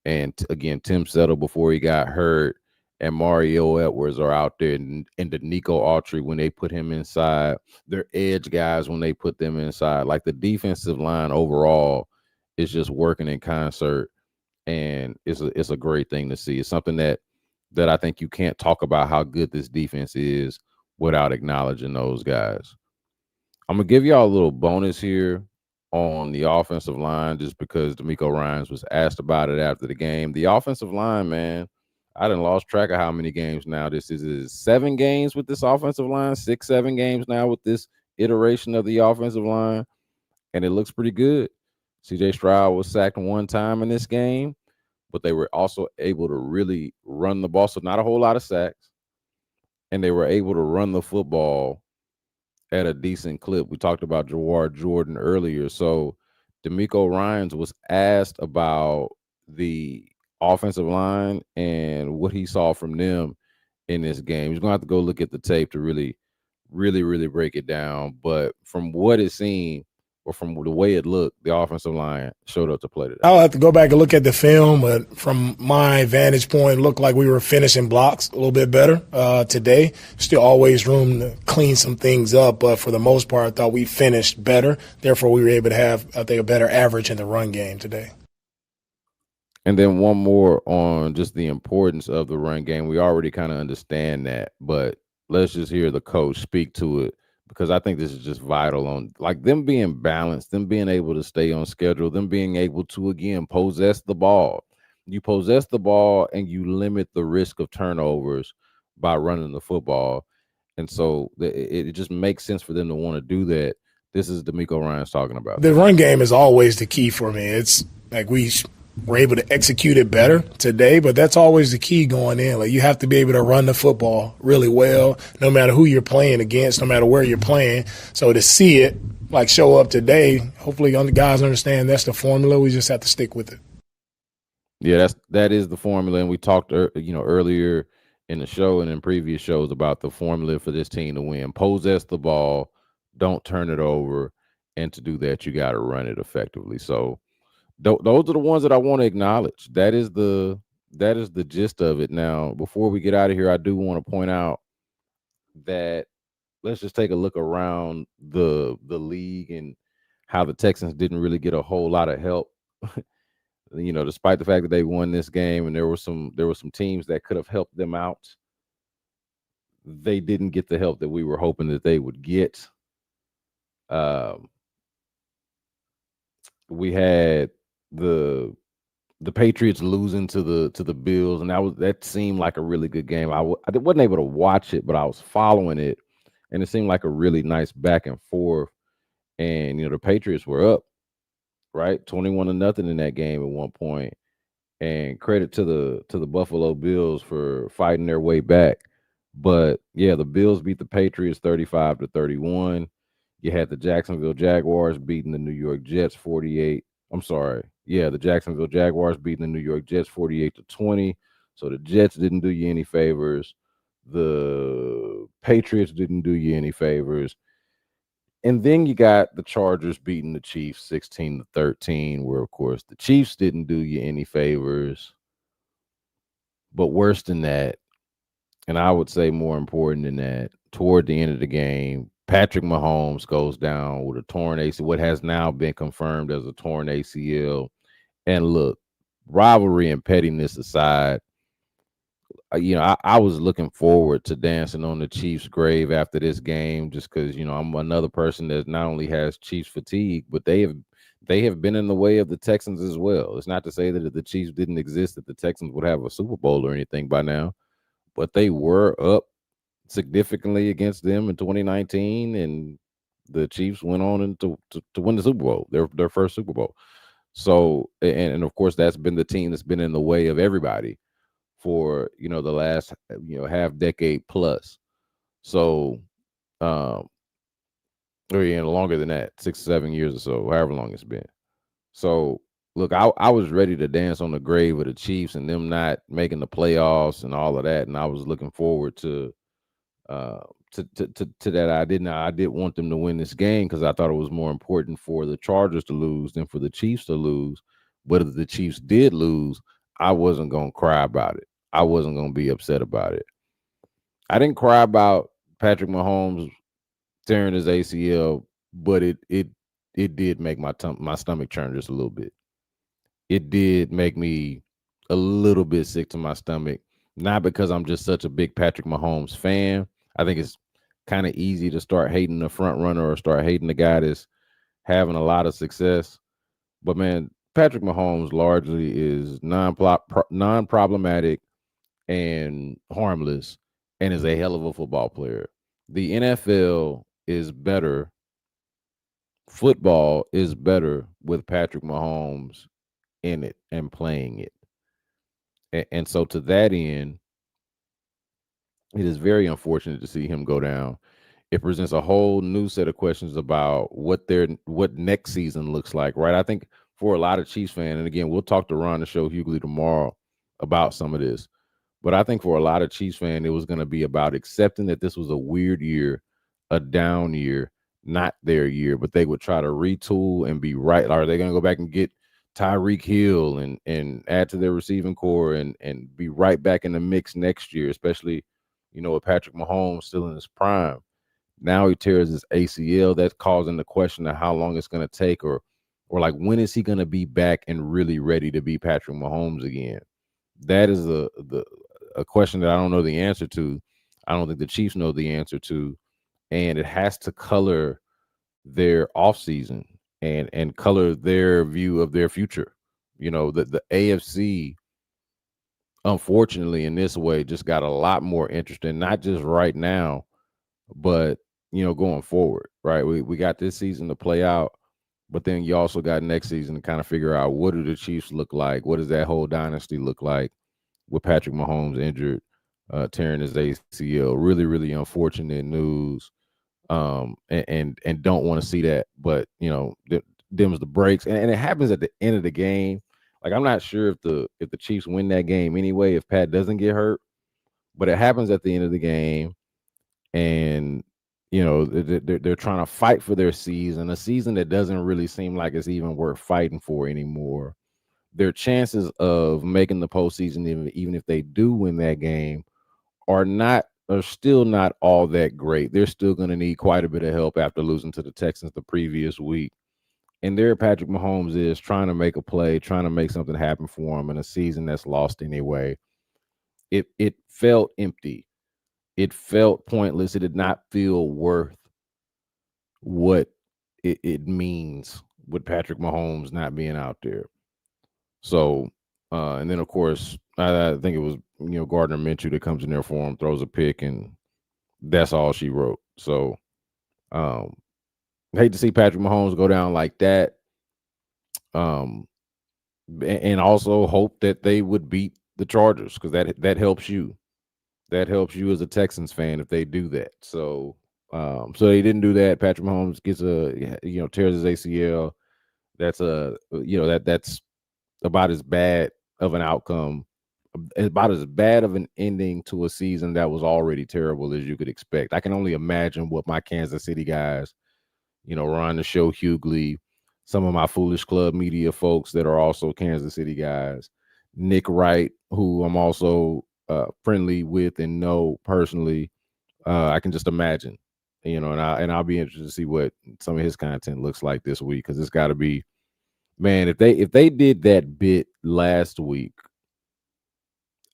[SPEAKER 2] and again, Tim Settle before he got hurt, and Mario Edwards are out there, and Danico Autry when they put him inside, their edge guys when they put them inside. Like the defensive line overall is just working in concert, and it's a great thing to see. It's something that I think you can't talk about how good this defense is without acknowledging those guys. I'm gonna give y'all a little bonus here on the offensive line, just because D'Amico Ryans was asked about it after the game. The offensive line, man, I done lost track of how many games now this is. 7 games with this offensive line, 6, 7 games now with this iteration of the offensive line, and it looks pretty good. CJ Stroud was sacked 1 time in this game, but they were also able to really run the ball, so not a whole lot of sacks, and they were able to run the football at a decent clip. We talked about Jawar Jordan earlier. So D'Amico Ryans was asked about the offensive line and what he saw from them in this game. He's going to have to go look at the tape to really break it down. But from what it seemed, or from the way it looked, the offensive line showed up to play today?
[SPEAKER 3] I'll have to go back and look at the film, but from my vantage point, it looked like we were finishing blocks a little bit better today. Still always room to clean some things up, but for the most part, I thought we finished better. Therefore, we were able to have, I think, a better average in the run game today.
[SPEAKER 2] And then one more on just the importance of the run game. We already kind of understand that, but let's just hear the coach speak to it, because I think this is just vital on like them being balanced, them being able to stay on schedule, them being able to, again, possess the ball. You possess the ball and you limit the risk of turnovers by running the football. And so it just makes sense for them to want to do that. This is D'Amico Ryans talking about.
[SPEAKER 3] The run game is always the key for me. It's like we were able to execute it better today, but that's always the key going in. Like you have to be able to run the football really well, no matter who you're playing against, no matter where you're playing. So to see it like show up today, hopefully the guys understand that's the formula. We just have to stick with it.
[SPEAKER 2] Yeah, that is the formula, and we talked earlier in the show and in previous shows about the formula for this team to win. Possess the ball, don't turn it over, and to do that, you got to run it effectively. So those are the ones that I want to acknowledge. That is the gist of it. Now, before we get out of here, I do want to point out that let's just take a look around the league and how the Texans didn't really get a whole lot of help. Despite the fact that they won this game and there were some teams that could have helped them out, they didn't get the help that we were hoping that they would get. We had the Patriots losing to the Bills, and that seemed like a really good game. I wasn't able to watch it, but I was following it, and it seemed like a really nice back and forth. And the Patriots were up, right, 21-0 in that game at one point. And credit to the Buffalo Bills for fighting their way back. But yeah, the Bills beat the Patriots 35-31. You had the Jacksonville Jaguars beating the New York Jets 48. I'm sorry. Yeah, the Jacksonville Jaguars beating the New York Jets 48-20. So the Jets didn't do you any favors. The Patriots didn't do you any favors. And then you got the Chargers beating the Chiefs 16-13, where, of course, the Chiefs didn't do you any favors. But worse than that, and I would say more important than that, toward the end of the game, Patrick Mahomes goes down with a torn ACL, what has now been confirmed as a torn ACL. And look, rivalry and pettiness aside, I was looking forward to dancing on the Chiefs' grave after this game, just because I'm another person that not only has Chiefs fatigue, but they have been in the way of the Texans as well. It's not to say that if the Chiefs didn't exist, that the Texans would have a Super Bowl or anything by now, but they were up significantly against them in 2019, and the Chiefs went on to win the Super Bowl, their first Super Bowl. So, and of course, that's been the team that's been in the way of everybody for the last half decade plus. So or longer than that, 6-7 years or so, however long it's been. So look, I was ready to dance on the grave of the Chiefs and them not making the playoffs and all of that, and I was looking forward to that. I did want them to win this game because I thought it was more important for the Chargers to lose than for the Chiefs to lose. But if the Chiefs did lose, I wasn't going to cry about it. I wasn't going to be upset about it. I didn't cry about Patrick Mahomes tearing his ACL, but it did make my stomach churn just a little bit. It did make me a little bit sick to my stomach, not because I'm just such a big Patrick Mahomes fan. I think it's kind of easy to start hating the front runner or start hating the guy that's having a lot of success. But man, Patrick Mahomes largely is non-problematic and harmless, and is a hell of a football player. The NFL is better. Football is better with Patrick Mahomes in it and playing it. And so to that end, it is very unfortunate to see him go down. It presents a whole new set of questions about what next season looks like, right? I think for a lot of Chiefs fans, and again, we'll talk to Ron the Show Hughley tomorrow about some of this, but I think for a lot of Chiefs fans, it was going to be about accepting that this was a weird year, a down year, not their year, but they would try to retool and be right. Are they going to go back and get Tyreek Hill and add to their receiving core and be right back in the mix next year, especially, with Patrick Mahomes still in his prime? Now he tears his ACL. That's causing the question of how long it's going to take, or like when is he going to be back and really ready to be Patrick Mahomes again? That is a question that I don't know the answer to. I don't think the Chiefs know the answer to, and it has to color their offseason and color their view of their future. The AFC, unfortunately, in this way, just got a lot more interesting, not just right now, but going forward, right? We got this season to play out, but then you also got next season to kind of figure out, what do the Chiefs look like? What does that whole dynasty look like with Patrick Mahomes injured, tearing his ACL? Really, really unfortunate news. And don't want to see that, but them's the breaks, and it happens at the end of the game. Like, I'm not sure if the Chiefs win that game anyway if Pat doesn't get hurt, but it happens at the end of the game, and they're trying to fight for their season, a season that doesn't really seem like it's even worth fighting for anymore. Their chances of making the postseason, even if they do win that game, are still not all that great. They're still going to need quite a bit of help after losing to the Texans the previous week. And there Patrick Mahomes is trying to make a play, trying to make something happen for him in a season that's lost anyway. It felt empty. It felt pointless. It did not feel worth what it means with Patrick Mahomes not being out there. So, and then of course, I think it was Gardner Minshew that comes in there for him, throws a pick, and that's all she wrote. So, hate to see Patrick Mahomes go down like that. And also hope that they would beat the Chargers, because that helps you. That helps you as a Texans fan if they do that. So, so they didn't do that. Patrick Mahomes gets tears his ACL. That's that's about as bad of an outcome, about as bad of an ending to a season that was already terrible as you could expect. I can only imagine what my Kansas City guys, Ron the Show Hughley, some of my Foolish Club media folks that are also Kansas City guys, Nick Wright, who I'm also friendly with and know personally. I can just imagine, and I'll be interested to see what some of his content looks like this week, because it's got to be, man, if they did that bit last week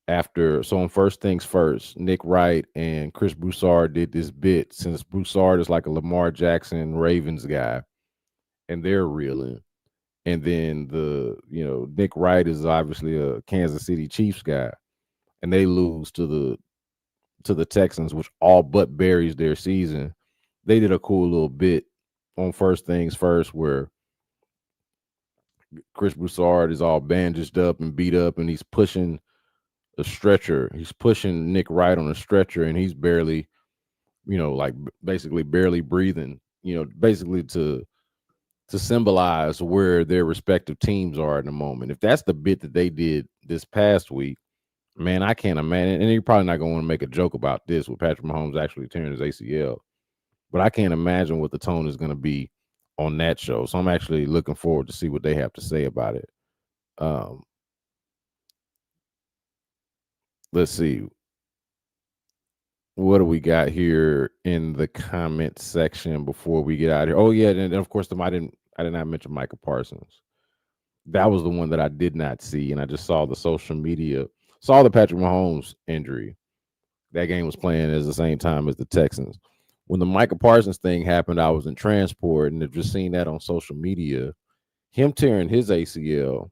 [SPEAKER 2] so on First Things First, Nick Wright and Chris Broussard did this bit, since Broussard is like a Lamar Jackson Ravens guy, and they're reeling. And then Nick Wright is obviously a Kansas City Chiefs guy, and they lose to the Texans, which all but buries their season. They did a cool little bit on First Things First where Chris Broussard is all bandaged up and beat up, and he's pushing a stretcher. He's pushing Nick Wright on a stretcher, and he's barely, like basically barely breathing, basically to symbolize where their respective teams are in the moment. If that's the bit that they did this past week, man, I can't imagine. And you're probably not going to want to make a joke about this with Patrick Mahomes actually tearing his ACL, but I can't imagine what the tone is going to be on that show. So I'm actually looking forward to see what they have to say about it. Let's see. What do we got here in the comment section before we get out of here? Oh yeah, and of course I did not mention Micah Parsons. That was the one that I did not see, and I just saw the social media, saw the Patrick Mahomes injury. That game was playing at the same time as the Texans. When the Micah Parsons thing happened, I was in transport, and I've just seen that on social media. Him tearing his ACL,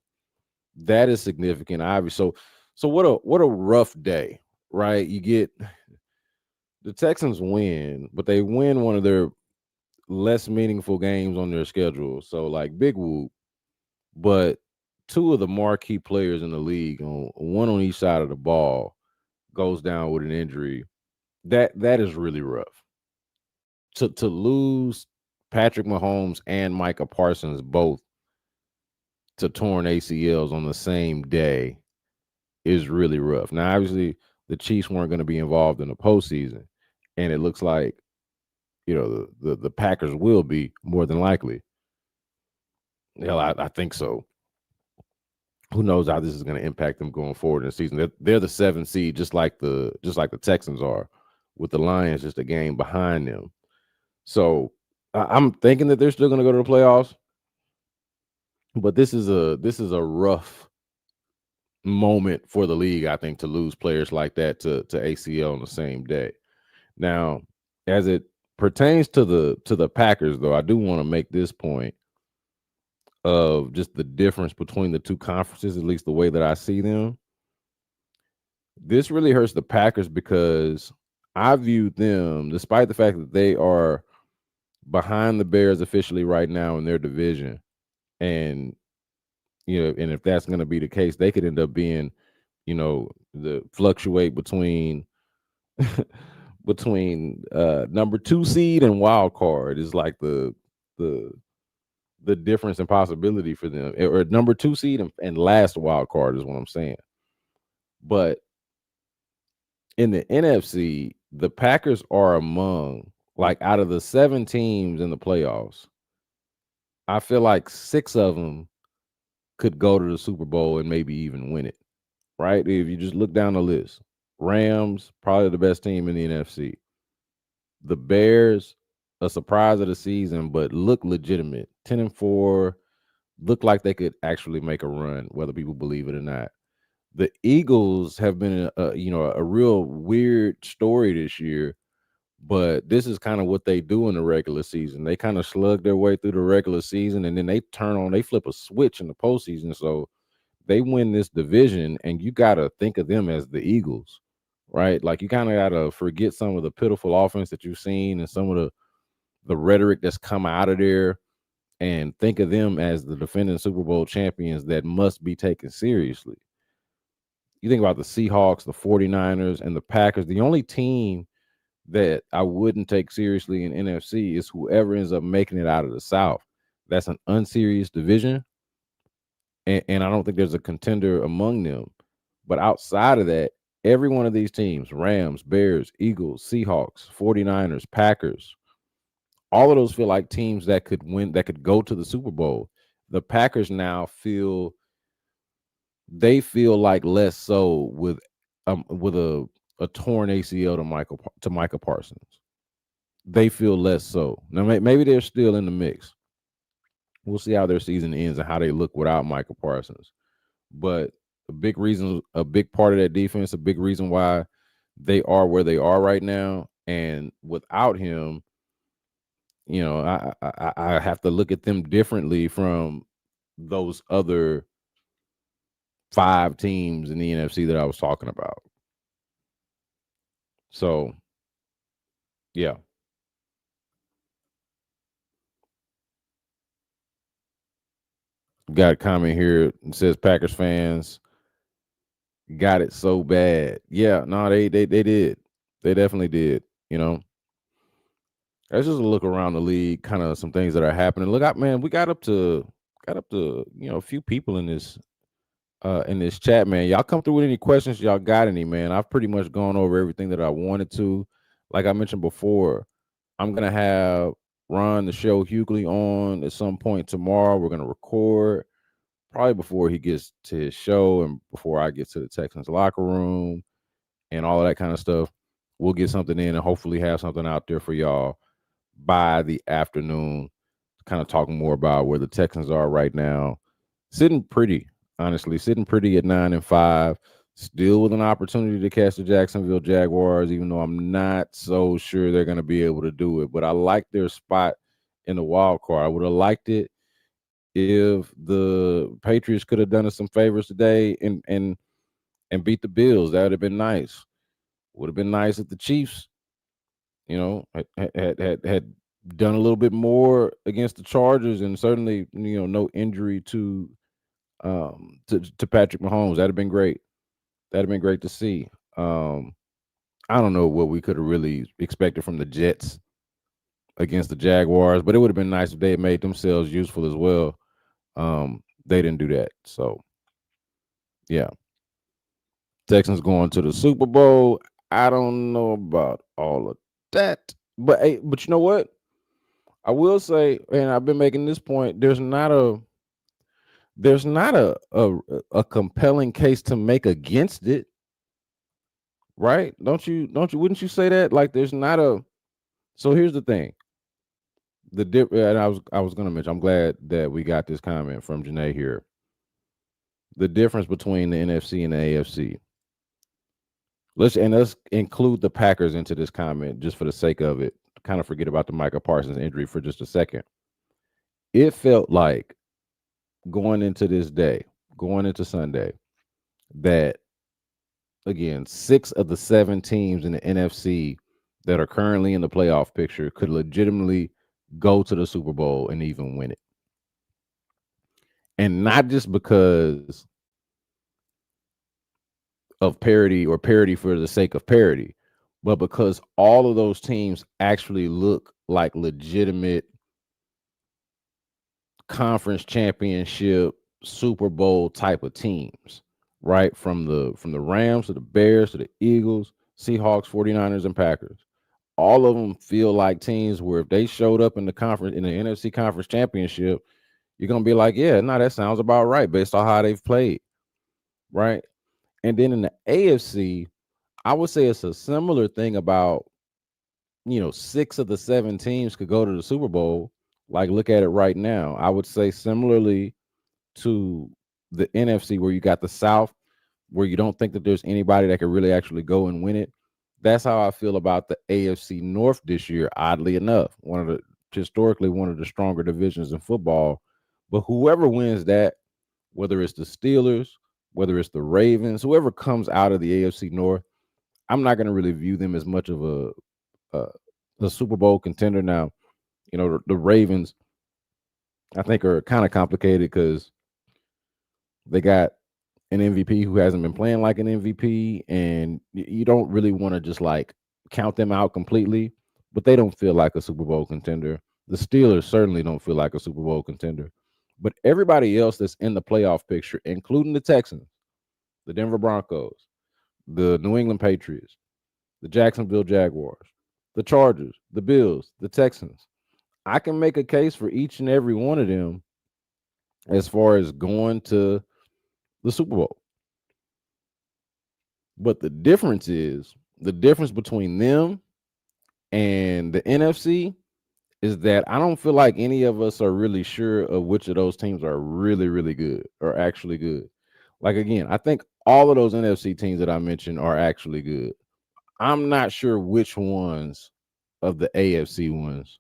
[SPEAKER 2] that is significant. Obviously, so what a rough day, right? You get the Texans win, but they win one of their less meaningful games on their schedule. So like big whoop, but two of the marquee players in the league, one on each side of the ball, goes down with an injury. That is really rough. To lose Patrick Mahomes and Micah Parsons both to torn ACLs on the same day is really rough. Now, obviously, the Chiefs weren't going to be involved in the postseason, and it looks like the Packers will be more than likely. Hell, I think so. Who knows how this is going to impact them going forward in the season? They're the 7th seed, just like the Texans are, with the Lions just a game behind them. So I'm thinking that they're still going to go to the playoffs, but this is a rough moment for the league, I think, to lose players like that to ACL on the same day. Now, as it pertains to the Packers, though, I do want to make this point of just the difference between the two conferences, at least the way that I see them. This really hurts the Packers because I view them, despite the fact that they are behind the Bears officially right now in their division, and and if that's going to be the case, they could end up being, the fluctuate between number 2 seed and wild card is like the the difference in possibility for them, or number 2 seed and last wild card is what I'm saying. But in the NFC, the Packers are among, like, out of the 7 teams in the playoffs, I feel like 6 of them could go to the Super Bowl and maybe even win it, right? If you just look down the list, Rams, probably the best team in the NFC. The Bears, a surprise of the season, but look legitimate. 10-4, look like they could actually make a run, whether people believe it or not. The Eagles have been a real weird story this year, but this is kind of what they do in the regular season. They kind of slug their way through the regular season, and then they flip a switch in the postseason. So they win this division, and you got to think of them as the Eagles, right? Like, you kind of got to forget some of the pitiful offense that you've seen and some of the rhetoric that's come out of there, and think of them as the defending Super Bowl champions that must be taken seriously. You think about the Seahawks, the 49ers, and the Packers. The only team that I wouldn't take seriously in NFC is whoever ends up making it out of the South. That's an unserious division, and I don't think there's a contender among them. But outside of that, every one of these teams, Rams, Bears, Eagles, Seahawks, 49ers, Packers, all of those feel like teams that could win, that could go to the Super Bowl. The Packers now feel like less so with a torn ACL to Micah Parsons. They feel less so. Now maybe they're still in the mix. We'll see how their season ends and how they look without Micah Parsons. But a big part of that defense, a big reason why they are where they are right now. And without him, I have to look at them differently from those other 5 teams in the NFC that I was talking about. So, yeah. Got a comment here that says Packers fans got it so bad. Yeah, no, they did. They definitely did. Let's just look around the league, kind of some things that are happening. Look out, man. We got up to a few people in this chat, man. Y'all come through with any questions y'all got any, man. I've pretty much gone over everything that I wanted to. Like I mentioned before, I'm gonna have Ron the Show Hughley on at some point tomorrow. We're gonna record probably before he gets to his show and before I get to the Texans locker room and all of that kind of stuff. We'll get something in and hopefully have something out there for y'all by the afternoon, kind of talking more about where the Texans are right now. Sitting pretty, honestly, at 9-5, still with an opportunity to catch the Jacksonville Jaguars, even though I'm not so sure they're going to be able to do it. But I like their spot in the wild card. I would have liked it if the Patriots could have done us some favors today and beat the Bills. That would have been nice. Would have been nice if the Chiefs, had done a little bit more against the Chargers, and certainly, no injury to Patrick Mahomes. That'd have been great. That'd have been great to see. I don't know what we could have really expected from the Jets against the Jaguars, but it would have been nice if they had made themselves useful as well. They didn't do that. So, yeah. Texans going to the Super Bowl. I don't know about all of that. but you know what? I will say, and I've been making this point. There's not a compelling case to make against it, right? Don't you? Wouldn't you say that? Like, there's not a. So here's the thing. And I was gonna mention. I'm glad that we got this comment from Janae here. The difference between the NFC and the AFC. Let's include the Packers into this comment just for the sake of it. Kind of forget about the Micah Parsons injury for just a second. It felt like going into this day, going into Sunday, that again, 6 of the 7 teams in the NFC that are currently in the playoff picture could legitimately go to the Super Bowl and even win it. And not just because of parity or parity for the sake of parity, but because all of those teams actually look like legitimate conference championship, Super Bowl type of teams, right? From the Rams to the Bears to the Eagles, Seahawks, 49ers, and Packers. All of them feel like teams where if they showed up in the NFC conference championship, you're gonna be like, yeah, no, that sounds about right based on how they've played, right? And then in the AFC, I would say it's a similar thing about 6 of the 7 teams could go to the Super Bowl. Like, look at it right now. I would say similarly to the NFC, where you got the South, where you don't think that there's anybody that could really actually go and win it. That's how I feel about the AFC North this year. Oddly enough, historically one of the stronger divisions in football. But whoever wins that, whether it's the Steelers, whether it's the Ravens, whoever comes out of the AFC North, I'm not going to really view them as much of a, a Super Bowl contender. Now, the Ravens, I think, are kind of complicated because they got an MVP who hasn't been playing like an MVP, and you don't really want to just like count them out completely, but they don't feel like a Super Bowl contender. The Steelers certainly don't feel like a Super Bowl contender. But everybody else that's in the playoff picture, including the Texans, the Denver Broncos, the New England Patriots, the Jacksonville Jaguars, the Chargers, the Bills, the Texans, I can make a case for each and every one of them as far as going to the Super Bowl. But the difference between them and the NFC is that I don't feel like any of us are really sure of which of those teams are really, really good or actually good. Like, again, I think all of those NFC teams that I mentioned are actually good. I'm not sure which ones of the AFC ones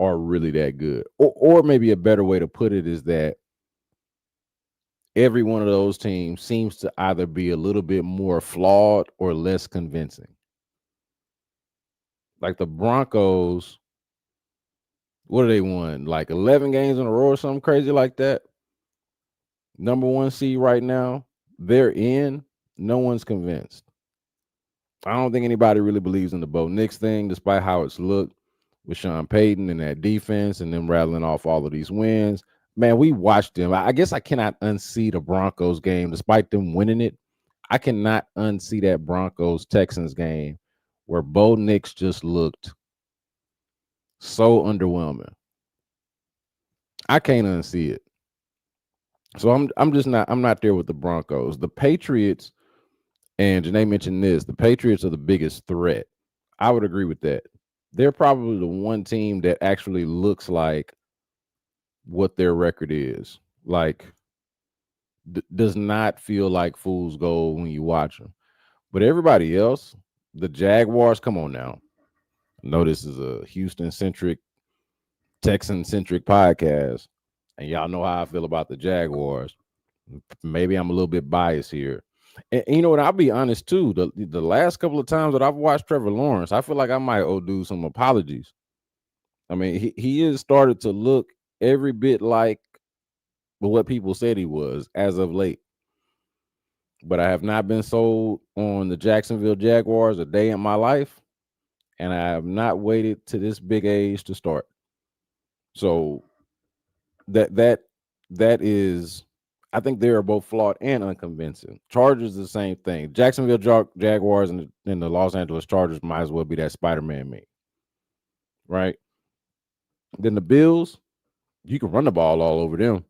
[SPEAKER 2] are really that good. Or maybe a better way to put it is that every one of those teams seems to either be a little bit more flawed or less convincing. Like the Broncos, what do they won? Like 11 games in a row or something crazy like that. Number 1 seed right now. They're in. No one's convinced. I don't think anybody really believes in the Bo Nix thing, despite how it's looked with Sean Payton and that defense and them rattling off all of these wins. Man, we watched them. I guess I cannot unsee the Broncos game, despite them winning it. I cannot unsee that Broncos Texans game where Bo Nix just looked so underwhelming. I can't unsee it. So I'm not there with the Broncos. The Patriots, and Janae mentioned this, the Patriots are the biggest threat. I would agree with that. They're probably the one team that actually looks like what their record is. Like, does not feel like fool's gold when you watch them. But everybody else, the Jaguars, come on now. I know this is a Houston-centric, Texan-centric podcast, and y'all know how I feel about the Jaguars. Maybe I'm a little bit biased here. And you know what? I'll be honest too. The last couple of times that I've watched Trevor Lawrence, I feel like I might owe dude some apologies. I mean, he has started to look every bit like what people said he was as of late. But I have not been sold on the Jacksonville Jaguars a day in my life, and I have not waited to this big age to start. So that is, I think they are both flawed and unconvincing. Chargers the same thing. Jacksonville Jaguars and the Los Angeles Chargers might as well be that Spider-Man meme. right? Then the Bills, you can run the ball all over them.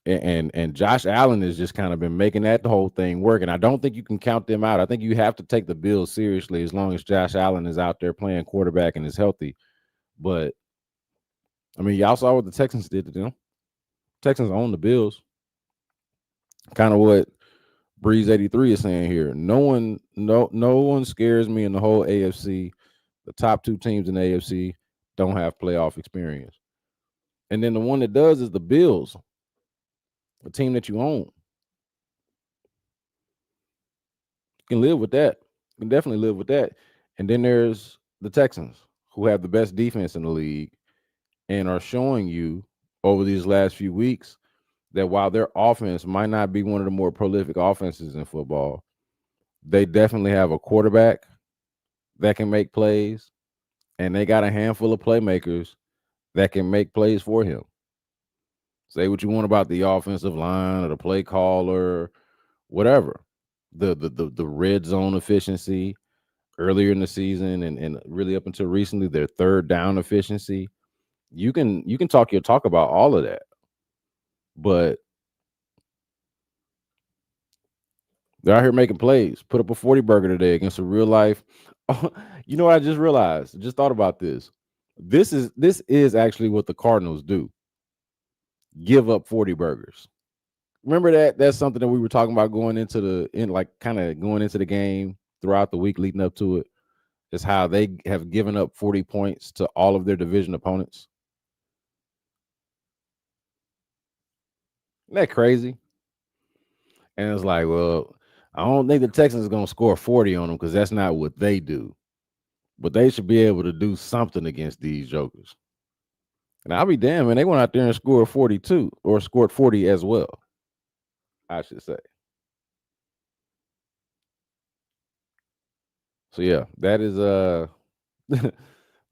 [SPEAKER 2] And Josh Allen has just kind of been making that the whole thing work. And I don't think you can count them out. I think you have to take the Bills seriously as long as Josh Allen is out there playing quarterback and is healthy. But I mean, y'all saw what the Texans did to them. Texans own the Bills. Kind of what Breeze 83 is saying here. No one scares me in the whole AFC. The top two teams in the AFC don't have playoff experience. And then the one that does is the Bills, a team that you own. You can live with that. You can definitely live with that. And then there's the Texans, who have the best defense in the league and are showing you over these last few weeks that while their offense might not be one of the more prolific offenses in football, they definitely have a quarterback that can make plays, and they got a handful of playmakers that can make plays for him. Say what you want about the offensive line or the play caller, whatever. The red zone efficiency earlier in the season and really up until recently, their third down efficiency. You can talk your talk about all of that. But they're out here making plays. Put up a 40 burger today against a real life. Oh, you know what I just realized? Just thought about this. This is actually what the Cardinals do. Give up 40 burgers. Remember that? That's something that we were talking about going into the game throughout the week leading up to it. Is how they have given up 40 points to all of their division opponents. Isn't that crazy? And it's like, well, I don't think the Texans are going to score 40 on them because that's not what they do. But they should be able to do something against these jokers. And I'll be damned, man. They went out there and scored 42 or scored 40 as well, I should say. So yeah, that is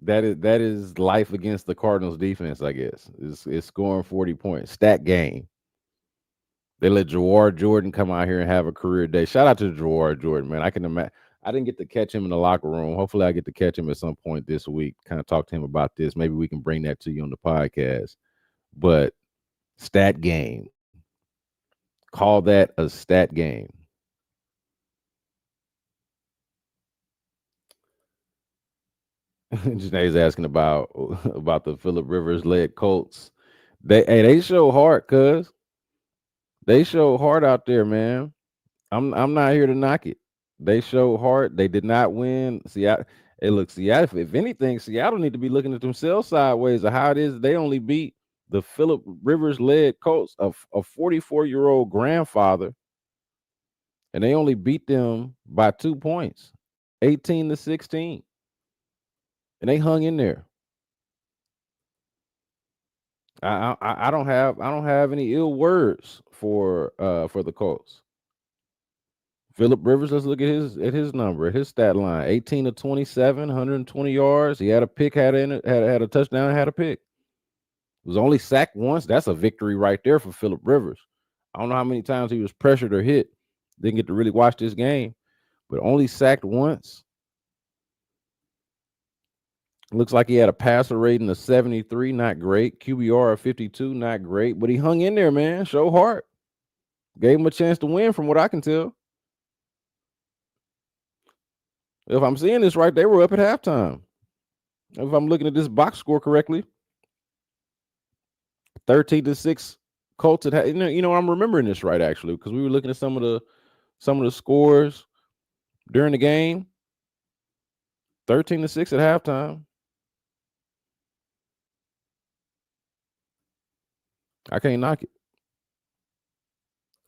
[SPEAKER 2] that is life against the Cardinals defense, I guess. It's scoring 40 points. Stat game. They let Jawar Jordan come out here and have a career day. Shout out to Jawar Jordan, man. I can imagine. I didn't get to catch him in the locker room. Hopefully, I get to catch him at some point this week. Kind of talk to him about this. Maybe we can bring that to you on the podcast. But stat game. Call that a stat game. Janae's asking about the Phillip Rivers led Colts. They show heart, cuz. They show heart out there, man. I'm not here to knock it. They show heart. They did not win. Seattle. Hey, look, Seattle. If anything, Seattle need to be looking at themselves sideways of how it is they only beat the Phillip Rivers led Colts of a 44-year-old grandfather, and they only beat them by 2 points, 18-16, and they hung in there. I don't have any ill words for the Colts. Phillip Rivers, let's look at his number, at his stat line. 18-27, 120 yards. He had a pick, had a touchdown, had a pick. Was only sacked once. That's a victory right there for Phillip Rivers. I don't know how many times he was pressured or hit. Didn't get to really watch this game, but only sacked once. Looks like he had a passer rating of 73, not great. QBR of 52, not great. But he hung in there, man. Show heart. Gave him a chance to win from what I can tell. If I'm seeing this right, they were up at halftime. If I'm looking at this box score correctly, 13-6 Colts at I'm remembering this right actually because we were looking at some of the scores during the game. 13-6 at halftime. I can't knock it.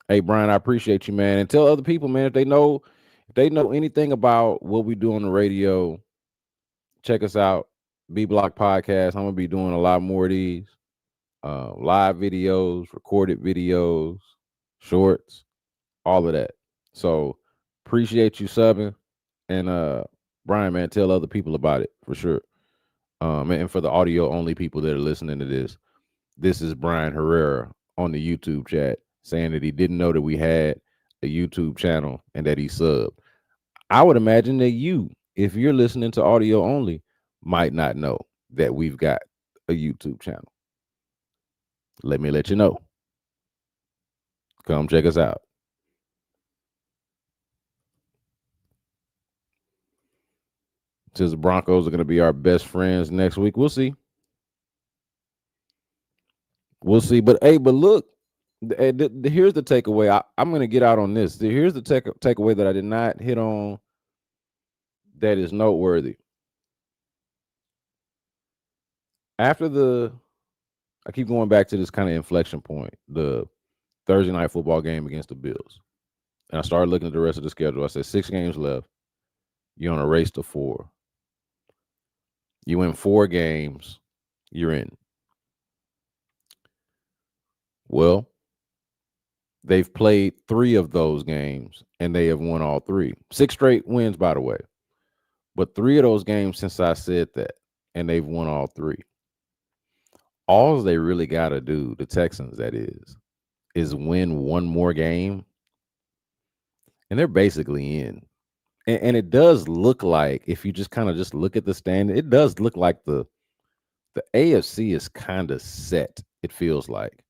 [SPEAKER 2] Hey Brian, I appreciate you, man, and tell other people, man, if they know anything about what we do on the radio, check us out. B Block Podcast. I'm gonna be doing a lot more of these. Live videos, recorded videos, shorts, all of that. So appreciate you subbing. And Brian, man, tell other people about it for sure. And for the audio only people that are listening to this is Brian Herrera on the YouTube chat saying that he didn't know that we had a YouTube channel and that he subbed. I would imagine that if you're listening to audio only, might not know that we've got a YouTube channel. Let me let you know. Come check us out. Since the Broncos are going to be our best friends next week, we'll see. We'll see. But hey, but look, here's the takeaway. I'm going to get out on this. Here's the takeaway that I did not hit on that is noteworthy. After I keep going back to this kind of inflection point, the Thursday night football game against the Bills. And I started looking at the rest of the schedule. I said 6 games left. You're on a race to 4. You win 4 games, you're in. Well, they've played 3 of those games, and they have won all 3. 6 straight wins, by the way. But 3 of those games since I said that, and they've won all 3. All they really got to do, the Texans, that is win 1 more game, and they're basically in. And it does look like, if you just kind of just look at the standing, it does look like the AFC is kind of set. It feels like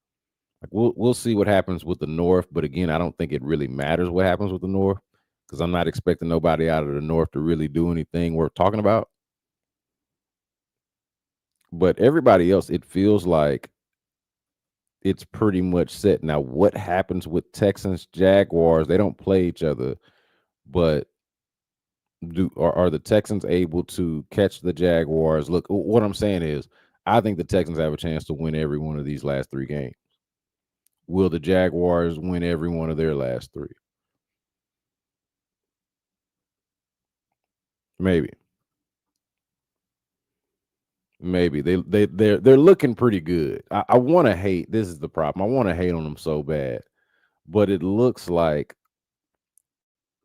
[SPEAKER 2] we'll see what happens with the North, but again, I don't think it really matters what happens with the North because I'm not expecting nobody out of the North to really do anything worth talking about. But everybody else, it feels like it's pretty much set. Now, what happens with Texans, Jaguars? They don't play each other, but are the Texans able to catch the Jaguars? Look, what I'm saying is, I think the Texans have a chance to win every one of these last 3 games. Will the Jaguars win every one of their last 3? Maybe. They're looking pretty good. I want to hate. This is the problem. I want to hate on them so bad, but it looks like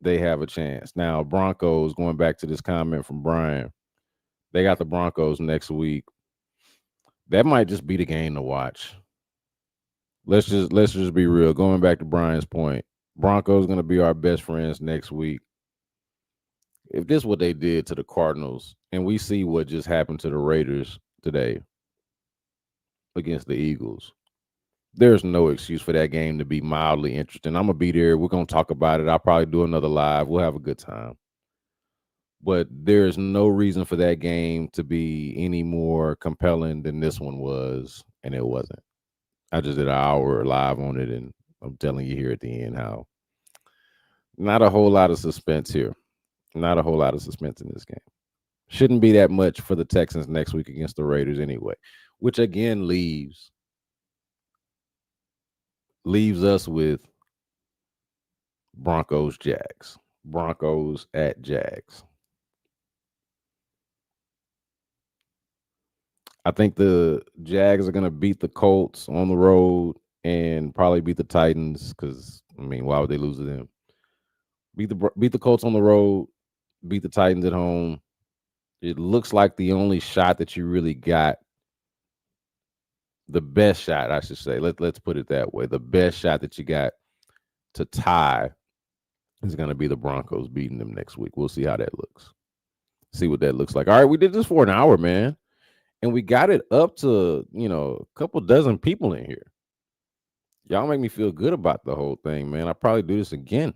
[SPEAKER 2] they have a chance. Now, Broncos, going back to this comment from Brian, they got the Broncos next week. That might just be the game to watch. Let's just be real. Going back to Brian's point, Broncos going to be our best friends next week. If this is what they did to the Cardinals, and we see what just happened to the Raiders today against the Eagles, there's no excuse for that game to be mildly interesting. I'm going to be there. We're going to talk about it. I'll probably do another live. We'll have a good time. But there's no reason for that game to be any more compelling than this one was, and it wasn't. I just did an hour live on it, and I'm telling you here at the end how not a whole lot of suspense here. Not a whole lot of suspense in this game. Shouldn't be that much for the Texans next week against the Raiders anyway, which again leaves us with Broncos, Jags. Broncos at Jags. I think the Jags are going to beat the Colts on the road and probably beat the Titans because, I mean, why would they lose to them? Beat the Colts on the road, beat the Titans at home. It looks like the only shot that you really got, the best shot, I should say. Let's put it that way. The best shot that you got to tie is going to be the Broncos beating them next week. We'll see how that looks. See what that looks like. All right, we did this for an hour, man. And we got it up to, a couple dozen people in here. Y'all make me feel good about the whole thing, man. I'll probably do this again.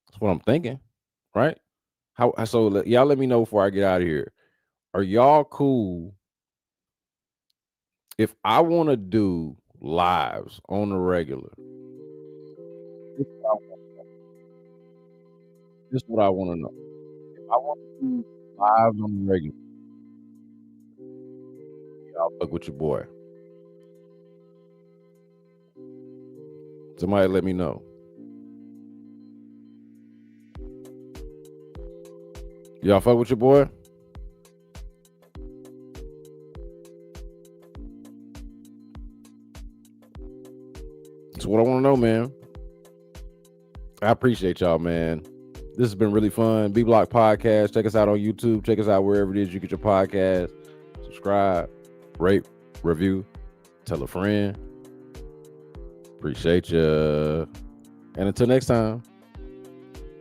[SPEAKER 2] That's what I'm thinking, right? So y'all let me know before I get out of here. Are y'all cool if I want to do lives on the regular? This is what I want to know. If I want to do lives on the regular, y'all fuck with your boy. Somebody let me know. Y'all fuck with your boy? That's what I want to know, man. I appreciate y'all, man. This has been really fun. B Block Podcast. Check us out on YouTube. Check us out wherever it is you get your podcast. Subscribe, rate, review, tell a friend. Appreciate you. And until next time,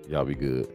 [SPEAKER 2] y'all be good.